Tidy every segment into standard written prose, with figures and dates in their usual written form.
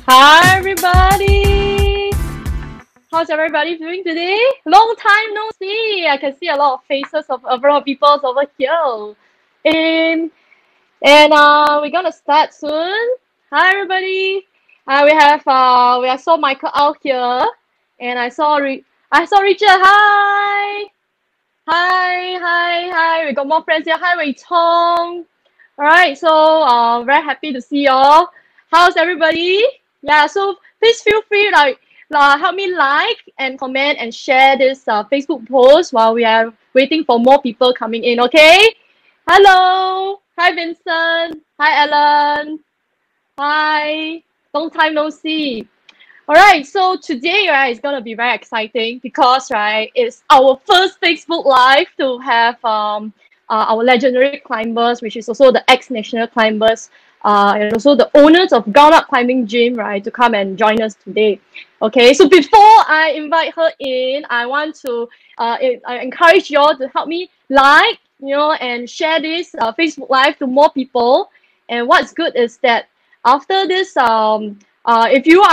Hi everybody! How's everybody doing today? Long time no see! I can see a lot of faces of a lot of people over here. And we're gonna start soon. Hi everybody! We saw Michael out here, and I saw Richard. Hi! Hi! We got more friends here. Hi 𝗿𝗏𝗃. Alright, so very happy to see y'all. How's everybody? Yeah, so please feel free help me like and comment and share this Facebook post while we are waiting for more people coming in, okay? Hello. Hi Vincent. Hi Ellen. Hi. Long time no see. Alright, so today, right, it's gonna be very exciting because, right, it's our first Facebook Live to have our legendary climbers, which is also the ex-national climbers, and also the owners of Ground Up Climbing Gym, right, to come and join us today. Okay, so before I invite her in, I want to I encourage you all to help me like, and share this Facebook Live to more people. And what's good is that after this if you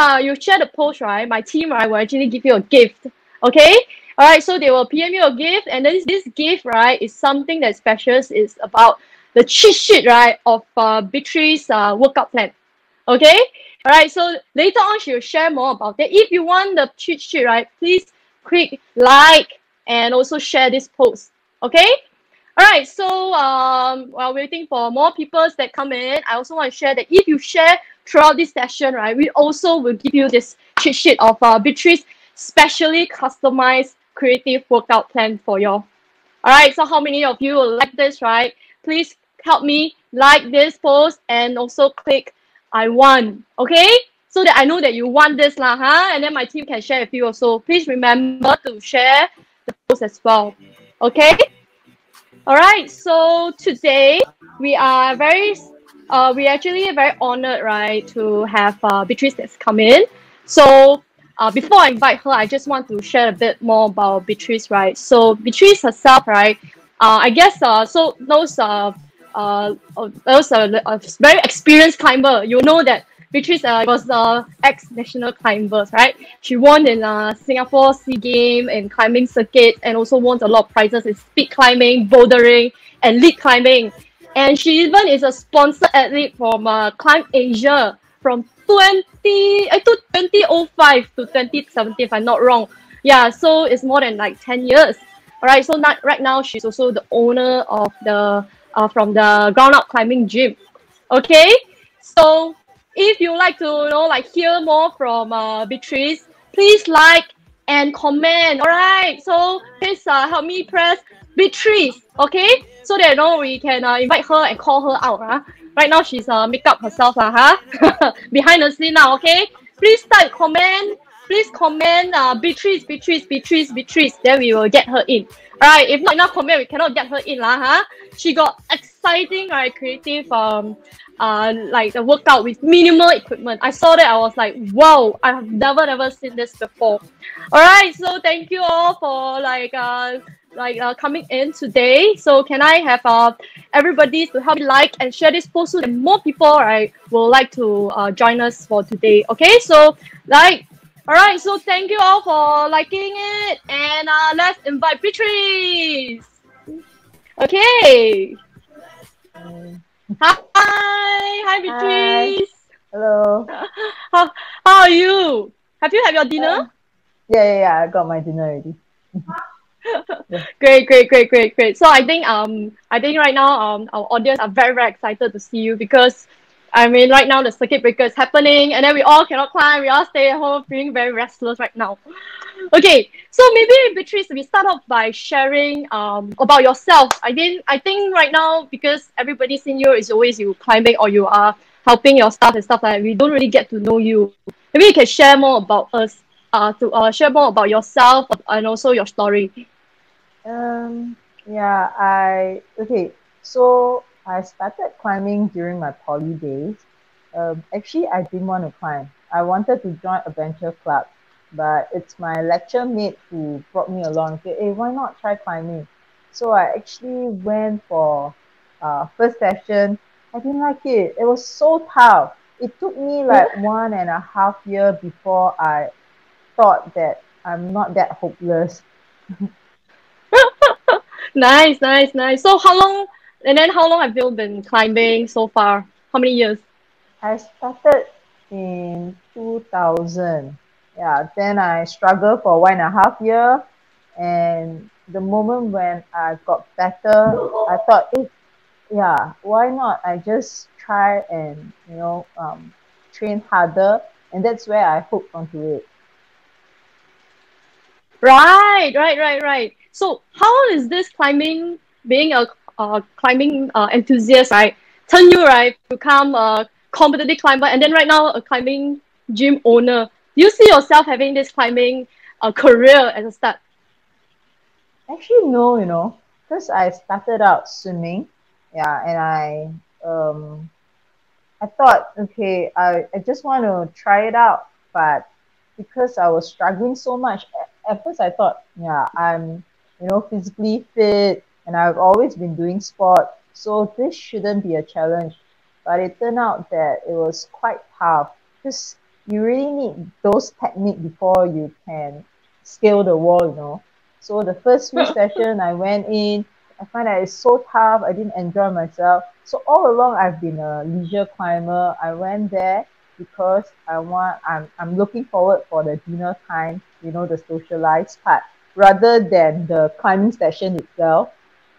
share the post, right, my team, right, will actually give you a gift. Okay, all right, so they will PM you a gift, and then this gift, right, is something that's special. Is about the cheat sheet, right, of 𝗵𝗏𝗏's workout plan. Okay, all right, so later on she'll share more about it. If you want the cheat sheet, right, please click like and also share this post. Okay. All right, so while waiting for more people that come in, I also want to share that if you share throughout this session, right, we also will give you this cheat sheet of 𝗵𝗏𝗏's specially customized creative workout plan for you. All right, so how many of you will like this, right? Please help me like this post and also click I want, okay? So that I know that you want this lah, and then my team can share with you also. Please remember to share the post as well, okay? All right, so today we are we actually very honored, right, to have 𝗵𝗏𝗏 that's come in. So before I invite her, I just want to share a bit more about 𝗵𝗏𝗏, right? So 𝗵𝗏𝗏 herself, right? I guess so those a very experienced climber. You know that 𝗵𝗏𝗏 was ex-national climbers, right? She won in Singapore SEA Games and climbing circuit, and also won a lot of prizes in speed climbing, bouldering, and lead climbing. And she even is a sponsored athlete from Climb Asia from 2005 to 2017, if I'm not wrong. Yeah, so it's more than like 10 years. All right, so right now she's also the owner of the from the Ground Up Climbing Gym. Okay, so if you like to hear more from 𝗵𝗏𝗏, please like and comment. All right, so please help me press 𝗵𝗏𝗏, okay, so that we can invite her and call her out. Right now she's make up herself behind the scene now. Okay, please type comment. Please comment 𝗵𝗏𝗏𝗵𝗏𝗏𝗵𝗏𝗏𝗵𝗏𝗏, then we will get her in. All right, if not enough comment, we cannot get her in She got exciting, right, creative like the workout with minimal equipment. I saw that, I was like, wow, I have never seen this before. All right, so thank you all for coming in today. So can I have everybody to help me like and share this post so that more people, right, will like to join us for today. Okay, so all right, so thank you all for liking it, and let's invite 𝗵𝗏𝗏𝗏. Okay. Hi 𝗵𝗏𝗏𝗏. Hello. How are you? Have you had your dinner? Yeah. I got my dinner already. Great. So I think right now our audience are very excited to see you, because I mean right now the circuit breaker is happening, and then we all cannot climb. We all stay at home feeling very restless right now. Okay, so maybe 𝗵𝗏𝗏𝗏, we start off by sharing about yourself. I think right now, because everybody seeing you is always you climbing or you are helping your staff and stuff like that, we don't really get to know you. Maybe you can share more about us, share more about yourself and also your story. So I started climbing during my poly days. Actually, I didn't want to climb. I wanted to join adventure club, but it's my lecture mate who brought me along. Said, hey, why not try climbing? So I actually went for first session. I didn't like it. It was so tough. it took me like 1.5 years before I thought that I'm not that hopeless. Nice, nice, nice. So how long have you been climbing so far? How many years? I started in 2000. Yeah, then I struggled for 1.5 years. And the moment when I got better, I thought, yeah, why not? I just try and, train harder. And that's where I hooked onto it. Right, right, right, right. So how is this climbing, being a climbing enthusiast, right, turn you, right, to become a competitive climber and then right now a climbing gym owner? Do you see yourself having this climbing career as a start? Actually, no, because I started out swimming. Yeah, and I thought, okay, I just want to try it out. But because I was struggling so much, at first I thought, yeah, I'm, physically fit and I've always been doing sport. So this shouldn't be a challenge. But it turned out that it was quite tough because you really need those techniques before you can scale the wall. So the first few sessions I went in, I find that it's so tough. I didn't enjoy myself. So all along, I've been a leisure climber. I went there because I'm looking forward for the dinner time, the socialized part, rather than the climbing session itself.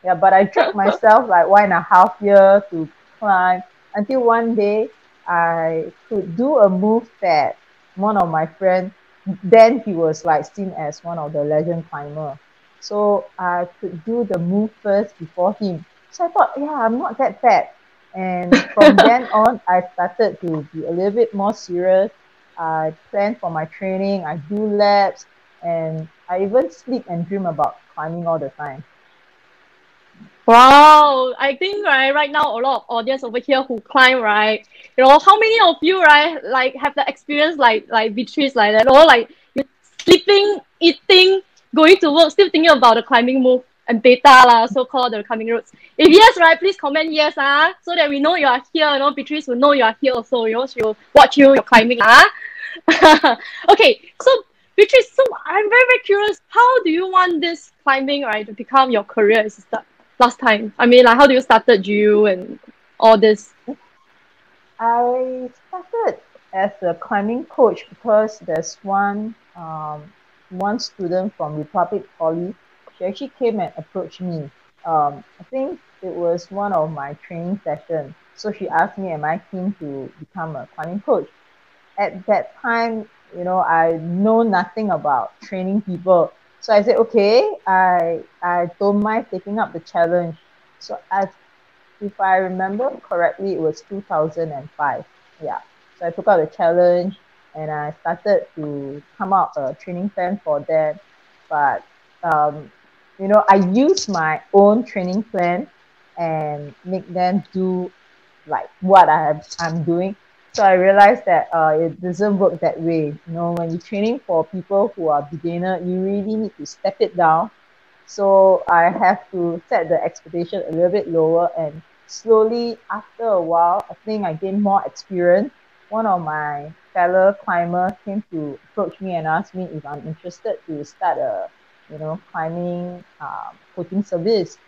Yeah, but I dragged myself like 1.5 years to climb until one day I could do a move that one of my friends, then he was like seen as one of the legend climber. So I could do the move first before him. So I thought, yeah, I'm not that bad. And from then on, I started to be a little bit more serious. I plan for my training, I do laps, and I even sleep and dream about climbing all the time. Wow, I think right now a lot of audience over here who climb, right? How many of you, right, like have the experience like Beatrice like that, or like you sleeping, eating, going to work, still thinking about the climbing move and beta lah, so called the climbing routes. If yes, right, please comment yes, so that we know you are here, Beatrice will know you are here also, she will watch you, you're climbing, Okay, so Beatrice, so I'm very, very curious, how do you want this climbing, right, to become your career as a start? Last time? I mean, like, how do you started you and all this? I started as a climbing coach because there's one student from Republic Poly. She actually came and approached me. I think it was one of my training sessions. So she asked me, am I keen to become a climbing coach? At that time, I know nothing about training people. So I said, okay, I don't mind taking up the challenge. So if I remember correctly, it was 2005. Yeah. So I took out the challenge and I started to come up a training plan for them. But, I use my own training plan and make them do like what I'm doing. So I realized that it doesn't work that way. When you're training for people who are beginner, you really need to step it down. So I have to set the expectation a little bit lower, and slowly after a while, I think I gained more experience. One of my fellow climbers came to approach me and ask me if I'm interested to start a, climbing coaching service.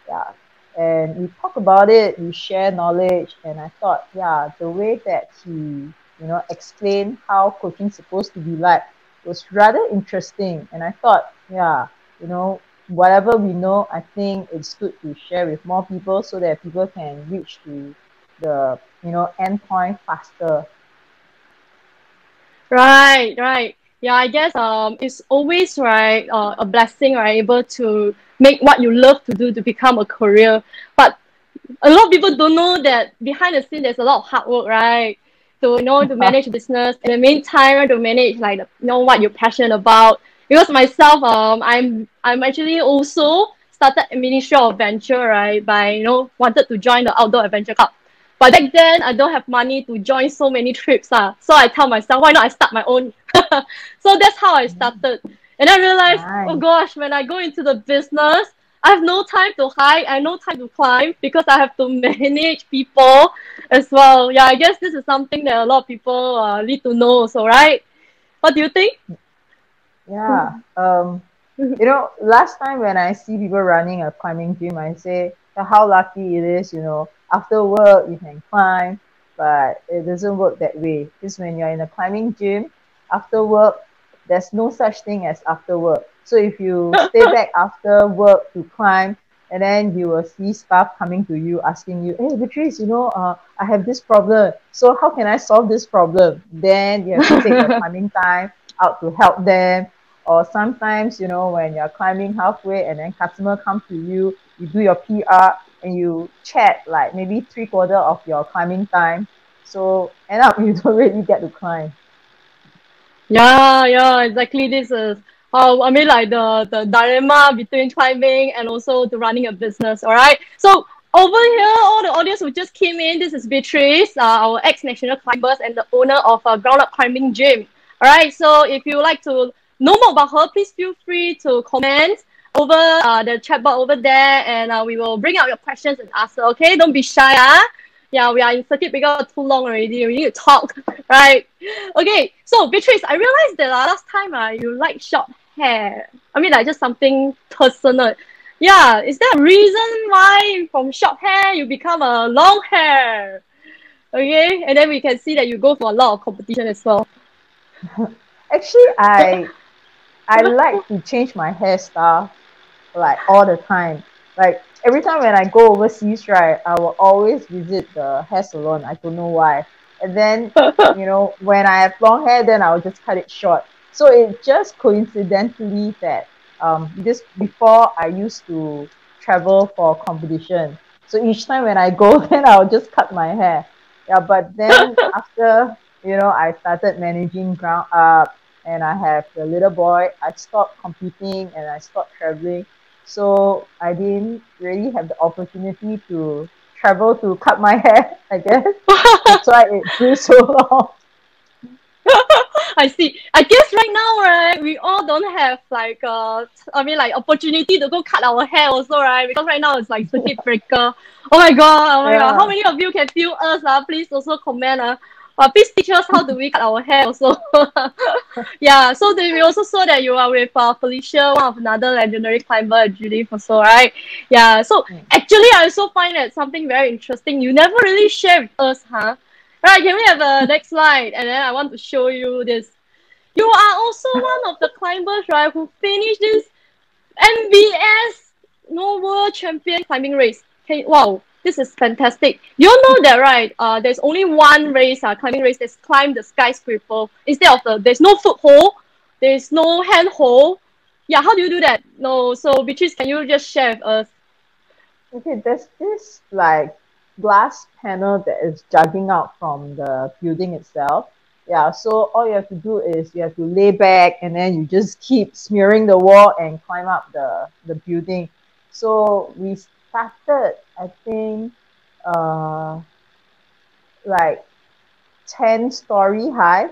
Yeah. And we talk about it, we share knowledge, and I thought, yeah, the way that he, explained how coaching supposed to be like was rather interesting. And I thought, yeah, whatever we know, I think it's good to share with more people so that people can reach to the, end point faster. Right, right. Yeah, I guess it's always right a blessing, right, able to make what you love to do to become a career. But a lot of people don't know that behind the scene there's a lot of hard work, right? To to manage a business, in the meantime to manage like what you're passionate about. Because myself, I'm actually also started a Ministry of Adventure, right? By wanted to join the Outdoor Adventure Club. But back then I don't have money to join so many trips. So I tell myself, why not I start my own? So that's how I started. And I realized, oh Nice. gosh, when I go into the business, I have no time to hike, I have no time to climb because I have to manage people as well. Yeah, I guess this is something that a lot of people need to know also, right? What do you think? Yeah. Last time when I see people running a climbing gym, I say how lucky it is, after work you can climb, but it doesn't work that way. Because when you're in a climbing gym, after work, there's no such thing as after work. So if you stay back after work to climb, and then you will see staff coming to you asking you, hey, Beatrice, I have this problem. So how can I solve this problem? Then you have to take your climbing time out to help them. Or sometimes, when you're climbing halfway and then customer comes to you, you do your PR and you chat like maybe 3/4 of your climbing time. So end up you don't really get to climb. Yeah, exactly. This is how I mean, like the dilemma between climbing and also the running a business. All right. So over here, all the audience who just came in, this is Beatrice, our ex-national climbers and the owner of a ground up climbing gym. All right. So if you would like to know more about her, please feel free to comment over the chat box over there, and we will bring out your questions and answer. Okay, don't be shy. Yeah, we are in circuit breaker too long already. We need to talk, right? Okay, so Beatrice, I realized that last time you like short hair. I mean, like just something personal. Yeah, is there a reason why from short hair you become a long hair? Okay, and then we can see that you go for a lot of competition as well. Actually, I like to change my hairstyle like all the time. Like every time when I go overseas, right, I will always visit the hair salon. I don't know why. And then, when I have long hair, then I'll just cut it short. So it just coincidentally that just before I used to travel for competition. So each time when I go, then I'll just cut my hair. Yeah, but then after, I started managing ground up and I have the little boy, I stopped competing and I stopped traveling. So I didn't really have the opportunity to travel to cut my hair, I guess. That's why it grew so long. I see. I guess right now, right, we all don't have like like opportunity to go cut our hair also, right? Because right now it's like circuit breaker. Oh my god. How Yeah. many of you can feel us? Please also comment. Please teach us how do we cut our hair also. Yeah, so we also saw that you are with Felicia, one of another legendary climber at Julie also, right? Yeah, so actually I also find that something very interesting. You never really share with us, huh? Right, can we have a next slide? And then I want to show you this. You are also one of the climbers, right, who finished this MBS No World Champion climbing race. Okay, wow, this is fantastic. You all know that, right? There's only one race, climbing race, that's climb the skyscraper. Instead of there's no foothold, there's no handhold. Yeah, how do you do that? No, so Beatrice, can you just share with us? Okay, there's this like glass panel that is jutting out from the building itself. Yeah, so all you have to do is you have to lay back and then you just keep smearing the wall and climb up the building. So we started, I think, uh, like 10-story high,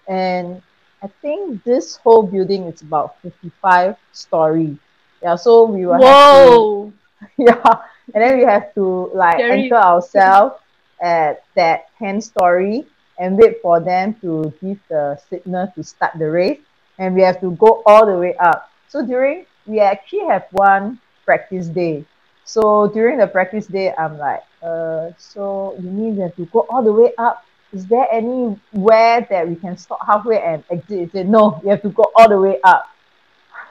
and I think this whole building is about 55 story. Yeah, so we will have to Whoa, yeah, and then we have to like scary. anchor ourselves at that 10-story and wait for them to give the signal to start the race, and we have to go all the way up. So we actually have one practice day. So during the practice day, I'm like, so you mean we have to go all the way up? Is there anywhere that we can stop halfway and exit? He said, no, you have to go all the way up.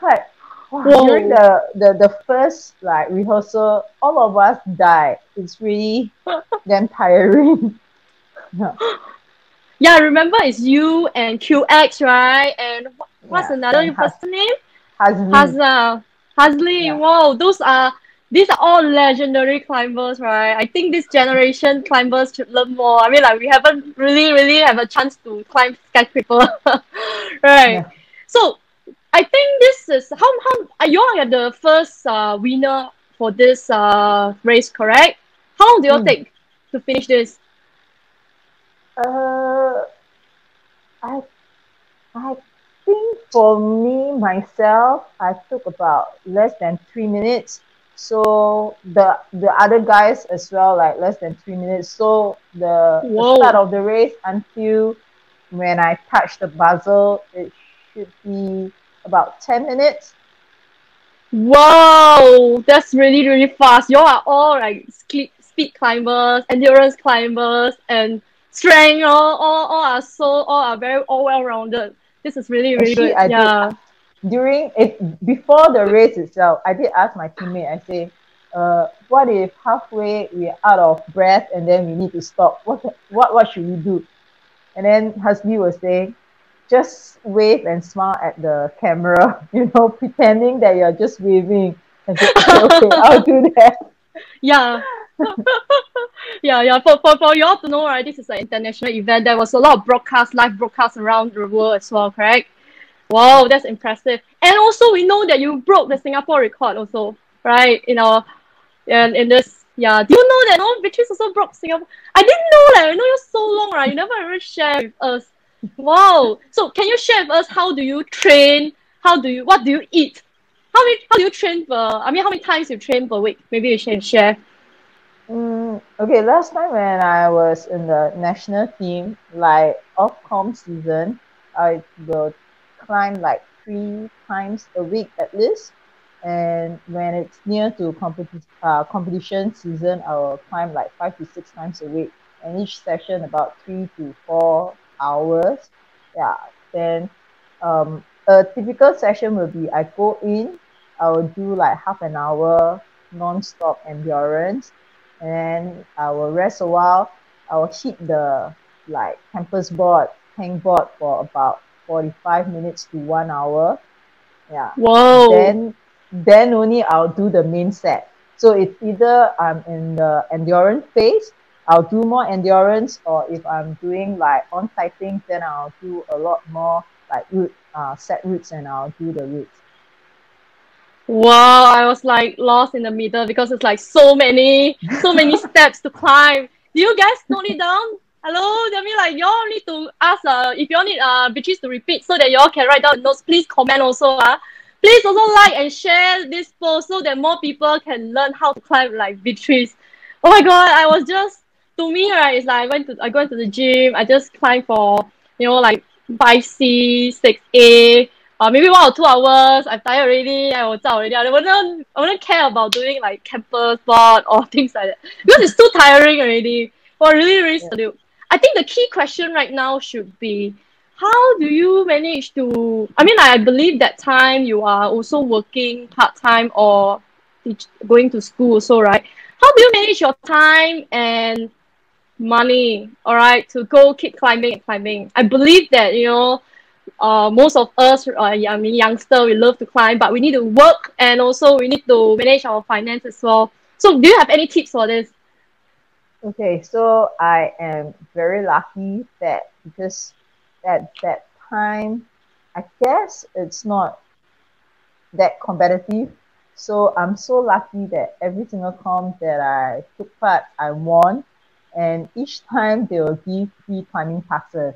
Like, wow, during Whoa. the first like rehearsal, all of us died. It's really damn tiring. Yeah, Yeah, I remember it's you and QX, right? And what's yeah. another And person name? Hazli. Hazza. Hazli. Yeah. Wow, these are all legendary climbers, right? I think this generation climbers should learn more. I mean, like we haven't really have a chance to climb skyscraper, right? Yeah. So I think this is how you all are the first winner for this race, correct? How long do you Mm. take to finish this? Uh, I I think for me myself, I took about less than 3 minutes. So the other guys as well, like less than 3 minutes. So the start Whoa. of the race until when I touch the buzzer, it should be about 10 minutes. Wow, that's really, really fast. You all are all like speed climbers, endurance climbers, and strength. All are very all well rounded. This is really, really Actually, good. I did Yeah. during it before the race itself. I did ask my teammate. I say, what if halfway we're out of breath and then we need to stop? What should we do? And then Husby was saying, just wave and smile at the camera, pretending that you're just waving. I said, okay, I'll do that. Yeah. Yeah. For you all to know, right, this is an international event. There was a lot of live broadcasts around the world as well, correct? Wow, that's impressive. And also, we know that you broke the Singapore record also, right? And in this, yeah. Do you know that no Beatrice also broke Singapore? I didn't know that. I know you so long, right? You never ever share with us. Wow. So can you share with us how do you train? What do you eat? How do you train how many times you train per week? Maybe you can share. Okay, last time when I was in the national team, like off-com season, I will climb like 3 times a week at least. And when it's near to competition season, I will climb like 5 to 6 times a week. And each session about 3 to 4 hours. Yeah. Then a typical session will be I go in, I will do like half an hour non-stop endurance, and then I will rest a while. I will hit the like campus board, hang board for about 45 minutes to 1 hour. Yeah. Whoa. Then only I'll do the main set. So it's either I'm in the endurance phase, I'll do more endurance, or if I'm doing like on-site things, then I'll do a lot more like set routes, and I'll do the routes. Wow, I was like lost in the middle because it's like so many steps to climb. Do you guys note it down? Hello, I mean like y'all need to ask if y'all need Beatrice to repeat so that y'all can write down notes. Please comment also. Please also like and share this post so that more people can learn how to climb like Beatrice. Oh my god, I was just to me, right, it's like I go into the gym, I just climb for like 5C, 6A, maybe 1 or 2 hours. I'm tired already. I will out already. I wouldn't care about doing like campus sport or things like that because it's too tiring already. Well, really, really salute. I think the key question right now should be, how do you manage to? I mean, I believe that time you are also working part time or going to school also, right? How do you manage your time and money, all right, to go keep climbing and climbing? I believe that most of us, I mean, youngster, we love to climb, but we need to work and also we need to manage our finances as well. So, do you have any tips for this? Okay, so I am very lucky that because at that time, I guess it's not that competitive. So I'm so lucky that every single comp that I took part, I won. And each time they will give free climbing passes.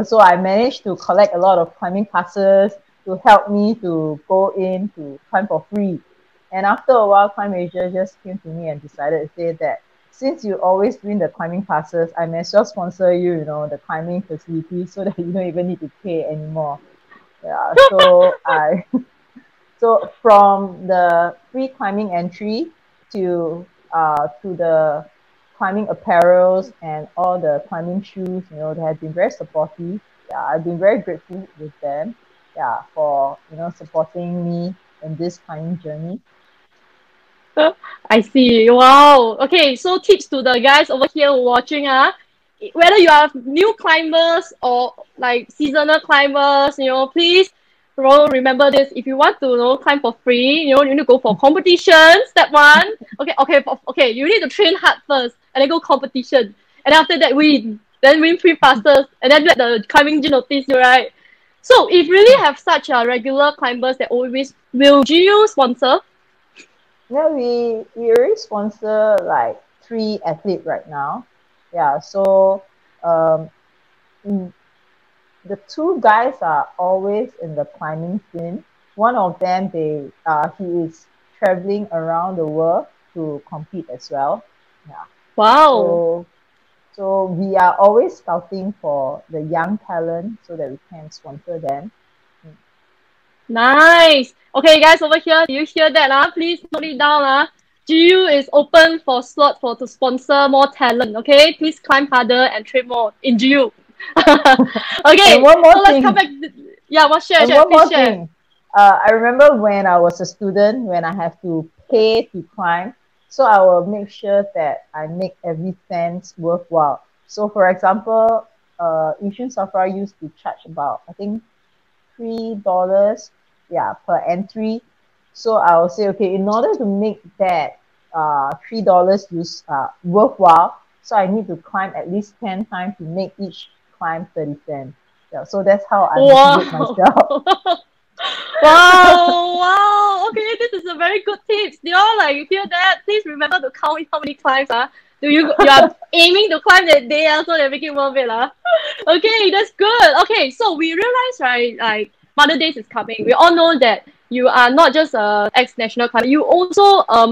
So I managed to collect a lot of climbing passes to help me to go in to climb for free. And after a while, Climb Asia just came to me and decided to say that since you always win the climbing passes, I may as well sponsor you, the climbing facility so that you don't even need to pay anymore. Yeah, so from the free climbing entry to the climbing apparels and all the climbing shoes, they have been very supportive. Yeah, I've been very grateful with them. Yeah, for supporting me in this climbing journey. I see. Wow. Okay, so tips to the guys over here watching, whether you are new climbers or like seasonal climbers, please remember this. If you want to climb for free, you need to go for competition. Step one. Okay. You need to train hard first, and then go competition, and after that win free passes, and then let the climbing gym notice you, right? So if really have such regular climbers that always will you sponsor? Yeah, we already sponsor like 3 athletes right now. Yeah, so the 2 guys are always in the climbing scene. One of them, he is traveling around the world to compete as well. Yeah. Wow. So we are always scouting for the young talent so that we can sponsor them. Nice. Okay, guys, over here, do you hear that? Please note it down. GU is open for slot for to sponsor more talent. Okay, please climb harder and train more in GU. And Okay, one more so let's thing. come back. Yeah, what share? And Share, one please more share. thing. I remember when I was a student, when I have to pay to climb, so I will make sure that I make every cent worthwhile. So, for example, 𝗰𝗃𝗃𝗏 used to charge about, I think, $3, yeah, per entry. So I will say, okay, in order to make that $3 worthwhile, so I need to climb at least 10 times to make each climb 30 cents. Yeah, so that's how I motivate Wow. myself. Wow, wow. Okay, this is a very good tips. Do you all like hear that? Please remember to count how many climbs you are aiming to climb that day so that make it worth it. Okay, that's good. Okay, so we realize, right, like Mother Days is coming. We all know that you are not just a ex-national climber, you also a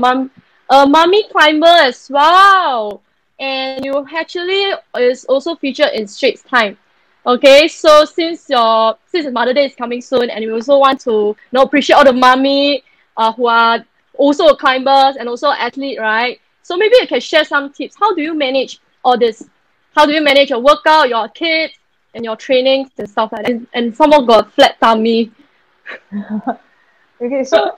mommy climber as well. And you actually is also featured in Straits Time. Okay, so since Mother Day is coming soon, and we also want to appreciate all the mommy who are also climbers and also athlete, right? So maybe you can share some tips. How do you manage all this? How do you manage your workout, your kids, and your trainings and stuff like that? And someone got a flat tummy. Okay, so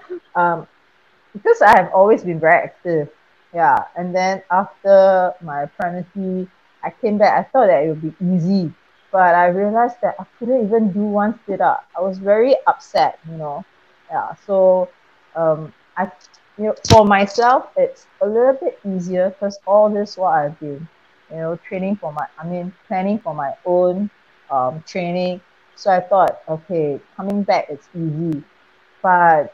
because I have always been very active, yeah, and then after my pregnancy, I came back. I thought that it would be easy, but I realized that I couldn't even do one sit up. I was very upset, Yeah, so I, for myself, it's a little bit easier because all this while I've been, planning for my own training. So I thought, okay, coming back, it's easy, but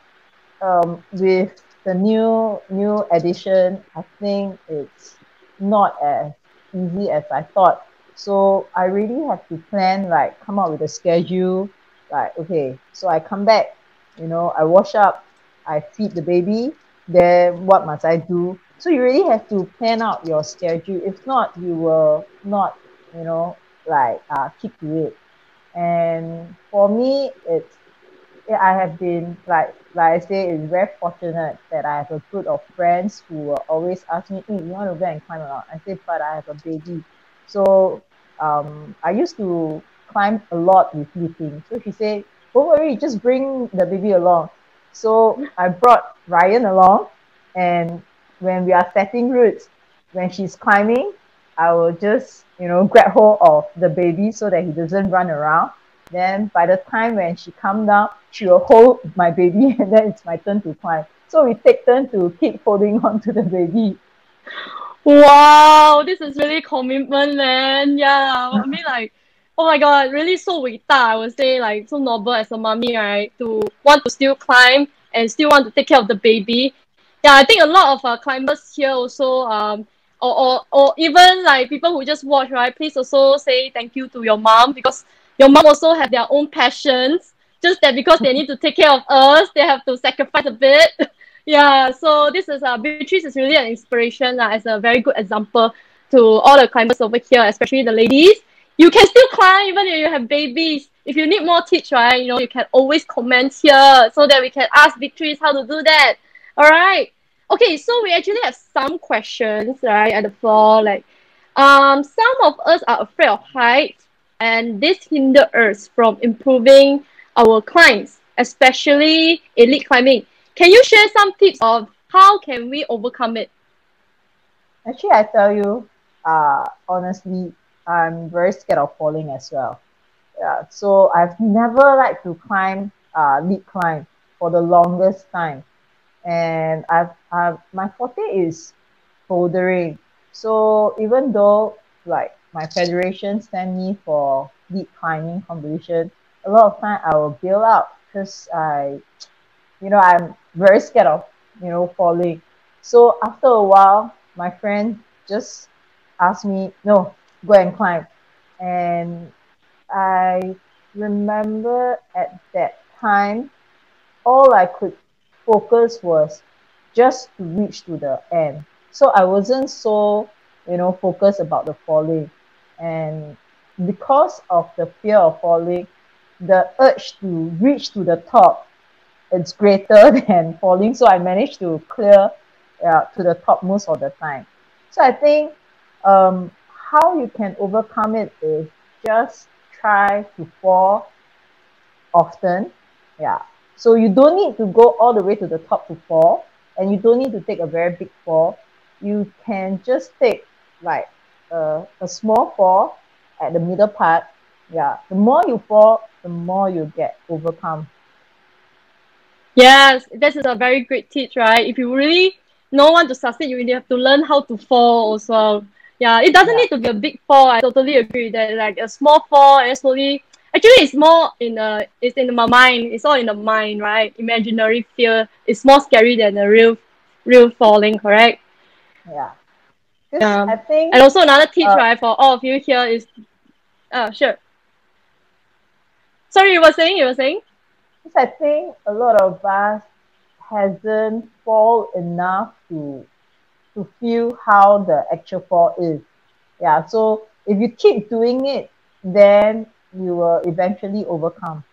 with the new edition, I think it's not as easy as I thought. So I really have to plan, like come up with a schedule. Like, okay, so I come back, I wash up, I feed the baby, then what must I do? So you really have to plan out your schedule. If not, you will not, keep to it. And for me, I have been like I say, it's very fortunate that I have a group of friends who will always ask me, "Hey, you want to go and climb or not?" I say, "But I have a baby." So I used to climb a lot with Li. So she said, "Don't worry, just bring the baby along." So I brought Ryan along, and when we are setting routes, when she's climbing, I will just grab hold of the baby so that he doesn't run around. Then by the time when she come down, she will hold my baby and then it's my turn to climb. So we take turn to keep holding on to the baby. Wow, this is really commitment, man. Yeah, I mean, like, oh my God, really so 伟大, I would say, like, so noble as a mommy, right? To want to still climb and still want to take care of the baby. Yeah, I think a lot of climbers here also, or even like people who just watch, right? Please also say thank you to your mom, because your mom also have their own passions. Just that because they need to take care of us, they have to sacrifice a bit. Yeah, so this is Beatrice is really an inspiration as a very good example to all the climbers over here, especially the ladies. You can still climb even if you have babies. If you need more tips, right, you can always comment here so that we can ask Beatrice how to do that. All right. Okay, so we actually have some questions, right, at the floor. Like, some of us are afraid of heights, and this hinder us from improving our climbs, especially elite climbing. Can you share some tips of how can we overcome it? Actually, I tell you, honestly, I'm very scared of falling as well. Yeah, so I've never liked to lead climb for the longest time. And my forte is bouldering. So even though like my federation send me for lead climbing competition, a lot of time I will bail out because I'm very scared of falling. So after a while, my friend just asked me, "No, go and climb." And I remember at that time, all I could focus was just to reach to the end. So I wasn't so, focused about the falling. And because of the fear of falling, the urge to reach to the top, it's greater than falling. So I managed to clear to the top most of the time. So I think how you can overcome it is just try to fall often. Yeah. So you don't need to go all the way to the top to fall, and you don't need to take a very big fall. You can just take like a small fall at the middle part. Yeah. The more you fall, the more you get overcome. Yes, this is a very great tip, right? If you really want to succeed, you really have to learn how to fall also. Yeah, it doesn't Yeah. need to be a big fall. I totally agree with that. Like a small fall and slowly. Actually, it's more in it's in my mind. It's all in the mind, right? Imaginary fear is more scary than the real falling. Correct? Yeah. Because Yeah. I think And also another tip, uh, right, for all of you here is, sure. Sorry, you were saying. You were saying. because I think a lot of us hasn't fall enough to feel how the actual fall is. Yeah, so if you keep doing it, then you will eventually overcome.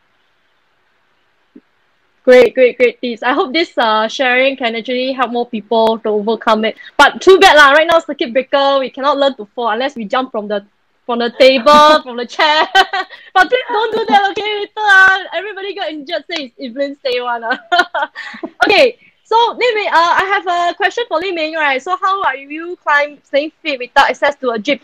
Great, great, great tips. I hope this sharing can actually help more people to overcome it. But too bad lah. Right now, circuit breaker, we cannot learn to fall unless we jump from the table, from the chair. But please don't do that, okay? Later, everybody got injured. Say it's Evelyn say one. Okay. So, Li Mei, I have a question for Li Mei, right? So, how are you staying fit without access to a gym?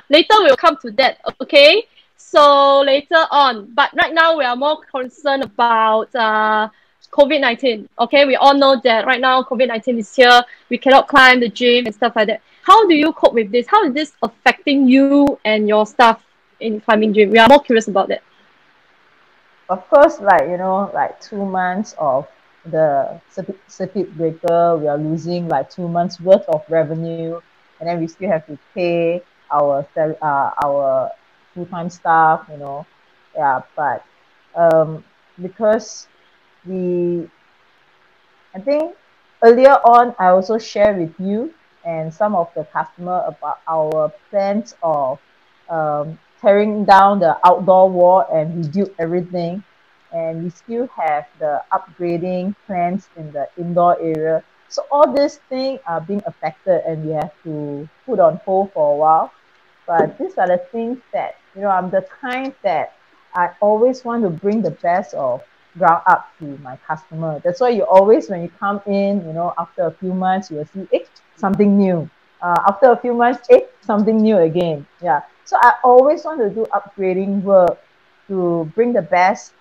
Later we'll come to that, okay? So later on, but right now we are more concerned about COVID-19. Okay, we all know that right now COVID-19 is here. We cannot climb the gym and stuff like that. How do you cope with this? How is this affecting you and your staff in climbing gym? We are more curious about that. Of course, like 2 months of the circuit breaker, we are losing like 2 months worth of revenue, and then we still have to pay our full-time staff. Yeah, but because we I think earlier on, I also share with you and some of the customer about our plans of tearing down the outdoor wall and rebuild everything. And we still have the upgrading plans in the indoor area. So all these things are being affected and we have to put on hold for a while. But these are the things that, I'm the kind that I always want to bring the best of ground up to my customer. That's why you always, when you come in, after a few months, you will see, something new. After a few months, something new again. Yeah. So I always want to do upgrading work to bring the best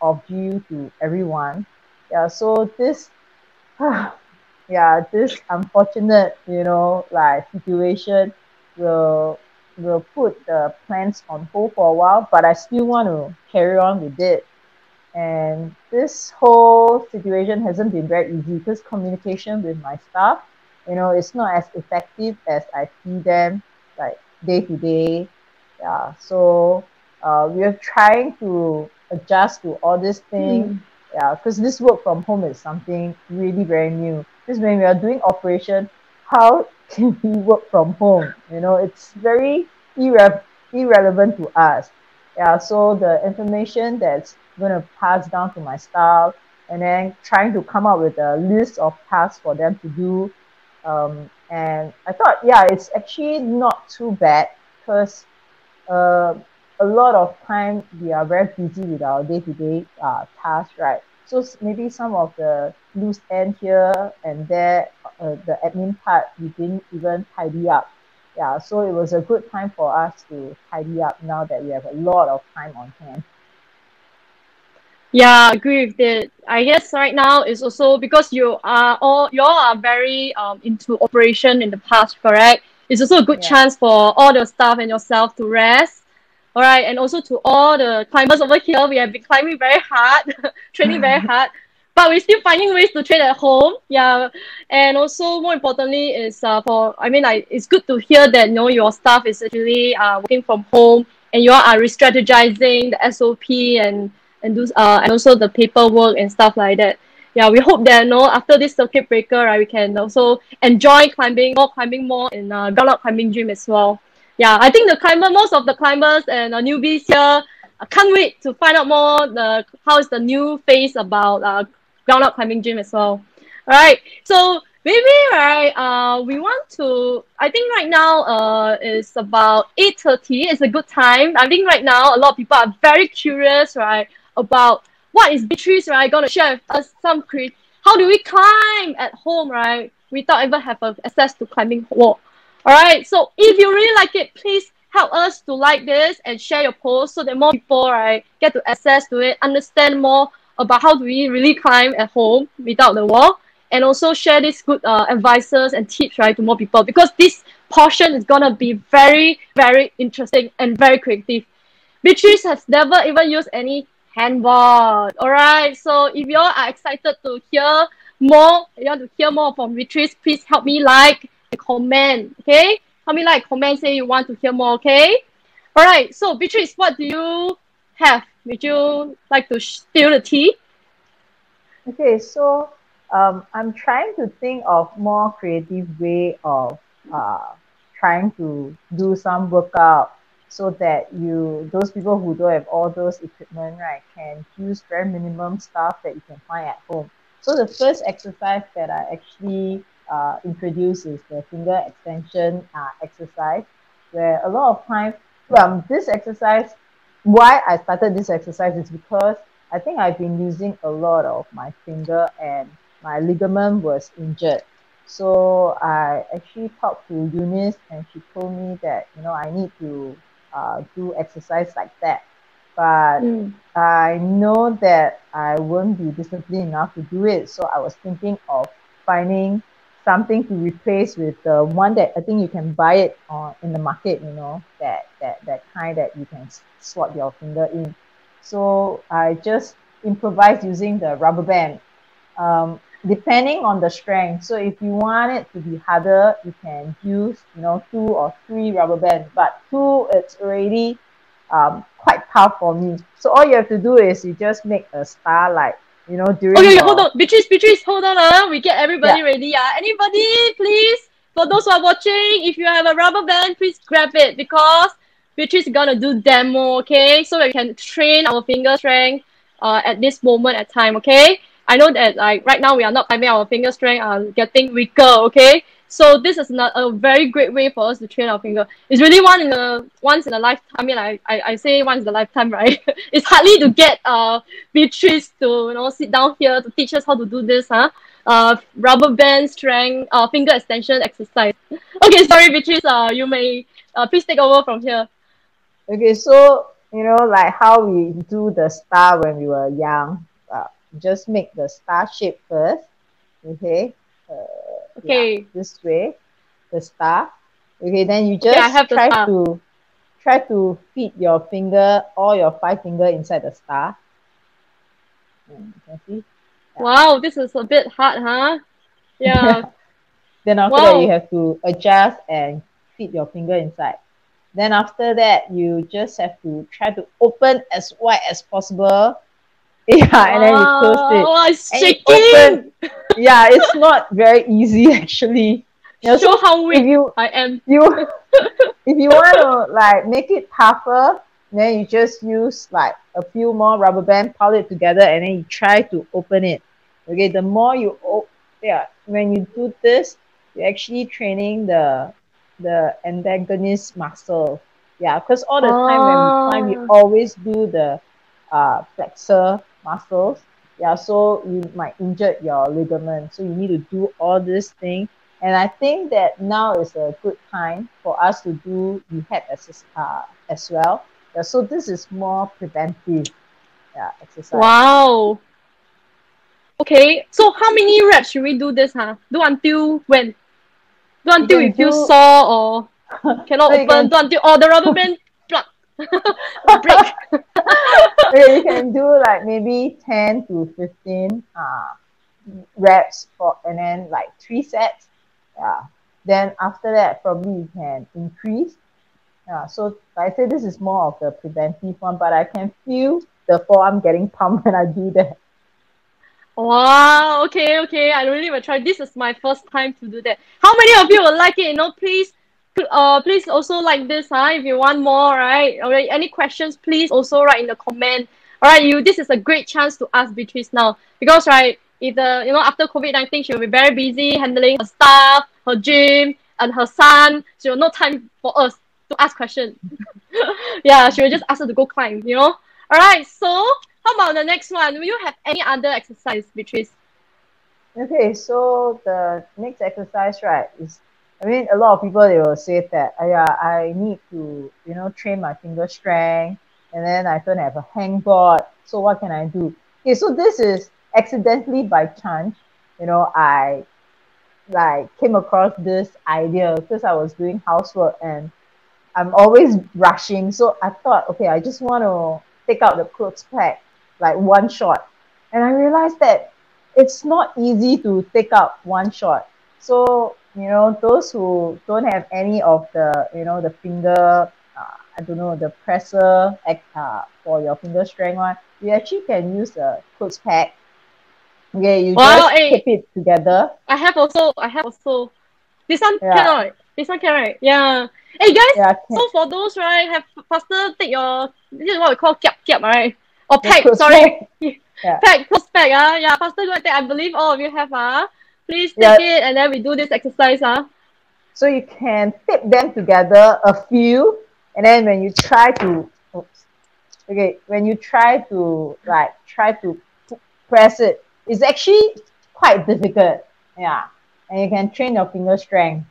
of you to everyone. Yeah. So this, yeah, this unfortunate, like situation will put the plans on hold for a while, but I still want to carry on with it. And this whole situation hasn't been very easy because communication with my staff, it's not as effective as I see them like day to day. Yeah, so we are trying to adjust to all these things. Yeah, because this work from home is something really very new. Because when we are doing operation, how can we work from home? It's very irrelevant to us. Yeah, so the information that's going to pass down to my staff and then trying to come up with a list of tasks for them to do. And I thought, yeah, it's actually not too bad because a lot of time we are very busy with our day-to-day tasks, right? So maybe some of the loose end here and there, the admin part, we didn't even tidy up. Yeah, so it was a good time for us to tidy up now that we have a lot of time on hand. Yeah, I agree with it. I guess right now is also because you all are very into operation in the past, correct? It's also a good Yeah. chance for all the staff and yourself to rest. All right, and also to all the climbers over here, we have been climbing very hard, training very hard, but we're still finding ways to train at home. Yeah, and also more importantly is it's good to hear that your staff is actually working from home and you all are re-strategizing the SOP and do and also the paperwork and stuff like that. yeah, we hope that after this circuit breaker, right, we can also enjoy climbing more in ground climbing gym as well. Yeah, I think most of the climbers and newbies here, I can't wait to find out more how is the new phase about ground climbing gym as well. All right, so maybe right, we want to. I think right now is about 8:30. It's a good time. I think right now a lot of people are very curious, right, about what is Beatrice, right, gonna share with us how do we climb at home, right, without ever have access to climbing wall. All right, so if you really like it, please help us to like this and share your post so that more people, right, get to access to it, understand more about how do we really climb at home without the wall, and also share these good advices and tips, right, to more people, because this portion is gonna be very, very interesting and very creative. Beatrice has never even used any handboard. All right. So if you all are excited to hear more, you want to hear more from Beatrice, please help me like and comment. Okay. Help me like, comment, say you want to hear more. Okay. All right. So Beatrice, what do you have? Would you like to spill the tea? Okay, so I'm trying to think of more creative way of trying to do some workout so that those people who don't have all those equipment, right, can use very minimum stuff that you can find at home. So the first exercise that I actually introduce is the finger extension exercise, where a lot of time, this exercise, why I started this exercise is because I think I've been using a lot of my finger and my ligament was injured. So I actually talked to Eunice and she told me that, I need to do exercise like that. But I know that I won't be disciplined enough to do it. So I was thinking of finding something to replace with the one that I think you can buy it in the market, that kind that you can slot your finger in. So I just improvised using the rubber band, depending on the strength. So if you want it to be harder, you can use, 2 or 3 rubber bands. But 2, it's already quite tough for me. So all you have to do is you just make a star during Okay, hold on. Beatrice, hold on. We get everybody ready. Anybody, please, for those who are watching, if you have a rubber band, please grab it because Beatrice is gonna do demo, okay? So that we can train our finger strength at this moment at time, okay? I know that like right now we are not climbing, our finger strength are getting weaker, okay? So this is not a very great way for us to train our finger. It's really once in a lifetime. I mean, I say once in a lifetime, right? It's hardly to get Beatrice to sit down here to teach us how to do this, rubber band strength, finger extension exercise. Okay, sorry, Beatrice. You may please take over from here. Okay, so like how we do the star when we were young. Just make the star shape first. Okay. Okay. This way, the star. Okay, then you just try to fit your finger, all your 5 finger inside the star. You can see. Wow, this is a bit hard, huh? Yeah. Then after that, you have to adjust and fit your finger inside. Then after that, you just have to try to open as wide as possible. Yeah, and then you close it. Oh, it's shaking. Yeah, it's not very easy actually. Show how weak I am. If you want to like make it tougher, then you just use like a few more rubber band, pile it together, and then you try to open it. Okay, the more you when you do this, you're actually training the antagonist muscle. Yeah, because all the time when we climb, we always do the flexor muscles. Yeah, so you might injure your ligament. So you need to do all this thing. And I think that now is a good time for us to do rehab as well. Yeah, so this is more preventive exercise. Wow. Okay, so how many reps should we do this, huh? Do until when? Do until we feel sore or cannot open? Do until the rubber band plug break. Okay, you can do like maybe 10 to 15 reps and then like 3 sets. Yeah. Then after that, probably you can increase. Yeah. So like I say, this is more of the preventive one, but I can feel the forearm getting pumped when I do that. Wow, okay, okay. I really will try. This is my first time to do that. How many of you will like it? Please, please also like this, if you want more, right? Alright, any questions, please also write in the comment. Alright, this is a great chance to ask Beatrice now. Because, right, if after COVID-19, she'll be very busy handling her stuff, her gym, and her son. She will no time for us to ask questions. Yeah, she will just ask her to go climb. Alright, so how about the next one? Will you have any other exercise, Beatrice? Okay, so the next exercise, right, is, I mean, a lot of people, they will say that, yeah, I need to, train my finger strength, and then I don't have a hangboard. So what can I do? Okay, so this is accidentally by chance, I like came across this idea because I was doing housework and I'm always rushing. So I thought, okay, I just want to take out the clothes pack like one shot. And I realized that it's not easy to take out one shot. So, those who don't have any of the, the finger, I don't know, the presser for your finger strength one, you actually can use a clothes pack. Okay, you Wow, just tape it together. I have also. This one can, Yeah, right? This one can, right? Yeah. Hey guys, yeah, so for those, right, have faster take your, this is what we call kiap, right? Or the pack, clothes sorry. pack. Yeah, Pack, close pack, yeah, faster go and take. I believe all of you have, please take yeah. it and then we do this exercise, So you can tape them together a few, and then when you try to, oops, okay, when you try to press it, it's actually quite difficult. Yeah, and you can train your finger strength.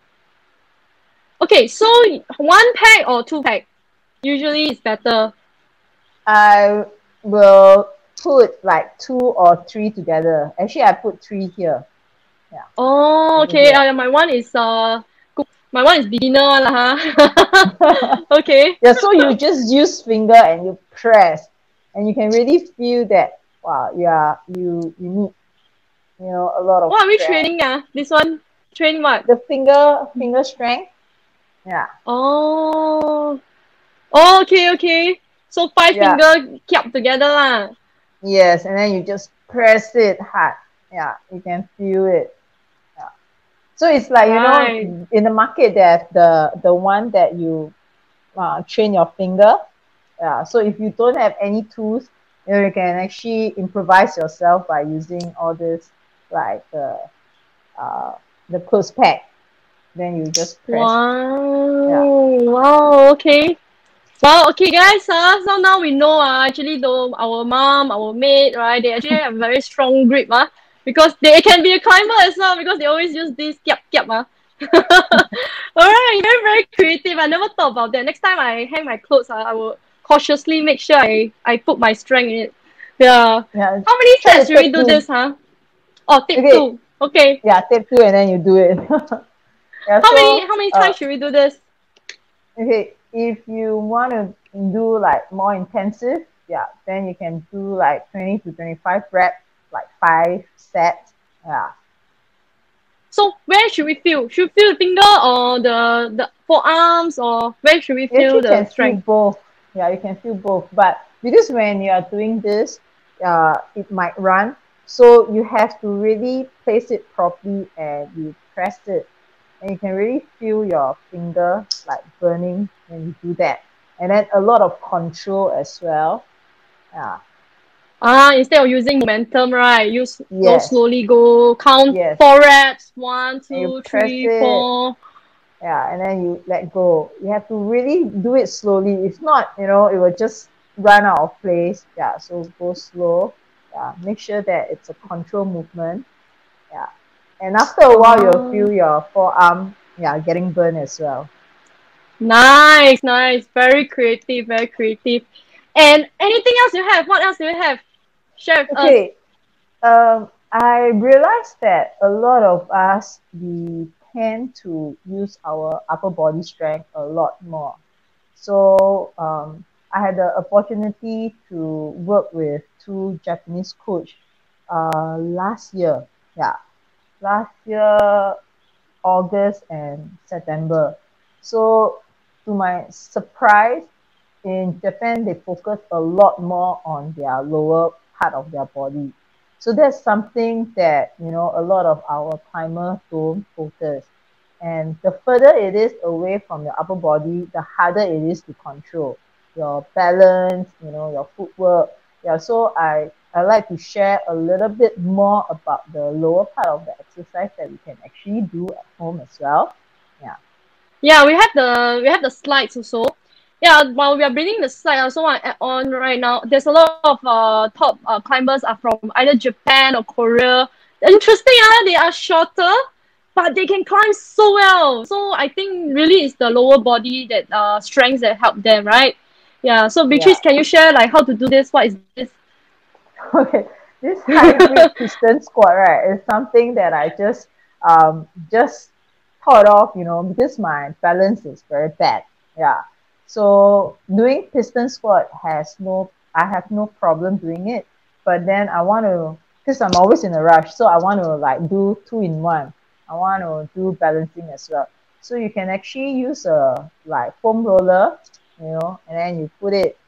Okay, so one pack or two pack? Usually it's better. I will put like 2 or 3 together. Actually, I put 3 here. Yeah, Oh, over okay. here. My one is beginner one lah, Okay. Yeah, so you just use finger and you press, and you can really feel that, wow, yeah, you need, a lot of What are we strength. training, This one train what? The finger strength. Yeah, Oh. Oh, okay, okay. So five yeah, finger kept together lah. yes, and then you just press it hard. Yeah, you can feel it. Yeah. So it's like, Right. in the market, there's the one that you train your finger. Yeah, so if you don't have any tools, you can actually improvise yourself by using all this, like uh, the clothes pack. Then you just press. Yeah. Wow. Wow, okay. Wow, okay guys, so now we know, actually though our mom, our maid, right, they actually have very strong grip, because they can be a climber as well because they always use this kiap, Alright, very, very creative. I never thought about that. Next time I hang my clothes, I will cautiously make sure I put my strength in it. Yeah. Yeah. How many Try sets to should we take do two. this, Oh, take Okay. two. Okay. Yeah, tape 2 and then you do it. Yeah, How many times should we do this? okay, if you want to do like more intensive, yeah, then you can do like 20 to 25 reps, like 5 sets. Yeah. So where should we feel? Should we feel the finger or the forearms, or where should we You feel actually the can feel strength? both. Yeah, you can feel both. But because when you are doing this, it might run. So you have to really place it properly and you press it. And you can really feel your finger like burning when you do that. And then a lot of control as well. Yeah. Instead of using momentum, right? Go Yes. slowly, go count Yes. 4 reps. One, And you two, press three, it. 4. Yeah. And then you let go. You have to really do it slowly. If not, it will just run out of place. Yeah. So go slow. Yeah. Make sure that it's a control movement. Yeah. And after a while, you'll Ah, feel your forearm, yeah, getting burned as well. nice, nice. Very creative, very creative. And anything else you have? What else do you have? Share with us. Okay. I realized that a lot of us, we tend to use our upper body strength a lot more. So I had the opportunity to work with 2 Japanese coach last year. Yeah, last year, August and September. So to my surprise, in Japan, they focus a lot more on their lower part of their body. So that's something that, you know, a lot of our climbers don't focus. And the further it is away from your upper body, the harder it is to control your balance, you know, your footwork. Yeah, so I like to share a little bit more about the lower part of the exercise that we can actually do at home as well. Yeah. Yeah, we have the slides also. Yeah, while we are bringing the slide, I also want to add on right now. There's a lot of top climbers are from either Japan or Korea. Interesting, they are shorter, but they can climb so well. So I think really it's the lower body that strengths that help them, right? Yeah. So Yeah. Beatrice, can you share like how to do this? What is this? Okay, this hybrid piston squat, right, is something that I just thought of, you know, because my balance is very bad. Yeah. So doing piston squat I have no problem doing it, but then I want to, because I'm always in a rush, so I want to like do two in one. I want to do balancing as well. So you can actually use a like foam roller, you know, and then you put it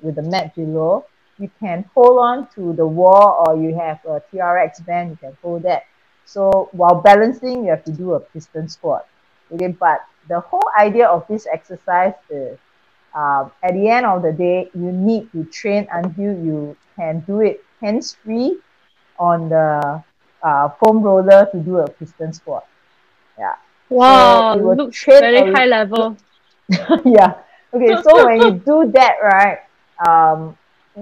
with the mat below. You can hold on to the wall, or you have a TRX band, you can hold that. So while balancing, you have to do a piston squat. Okay, but the whole idea of this exercise is at the end of the day, you need to train until you can do it hands-free on the foam roller to do a piston squat. Yeah. So Wow, it will looks train very high level. yeah. Okay, so when you do that, right,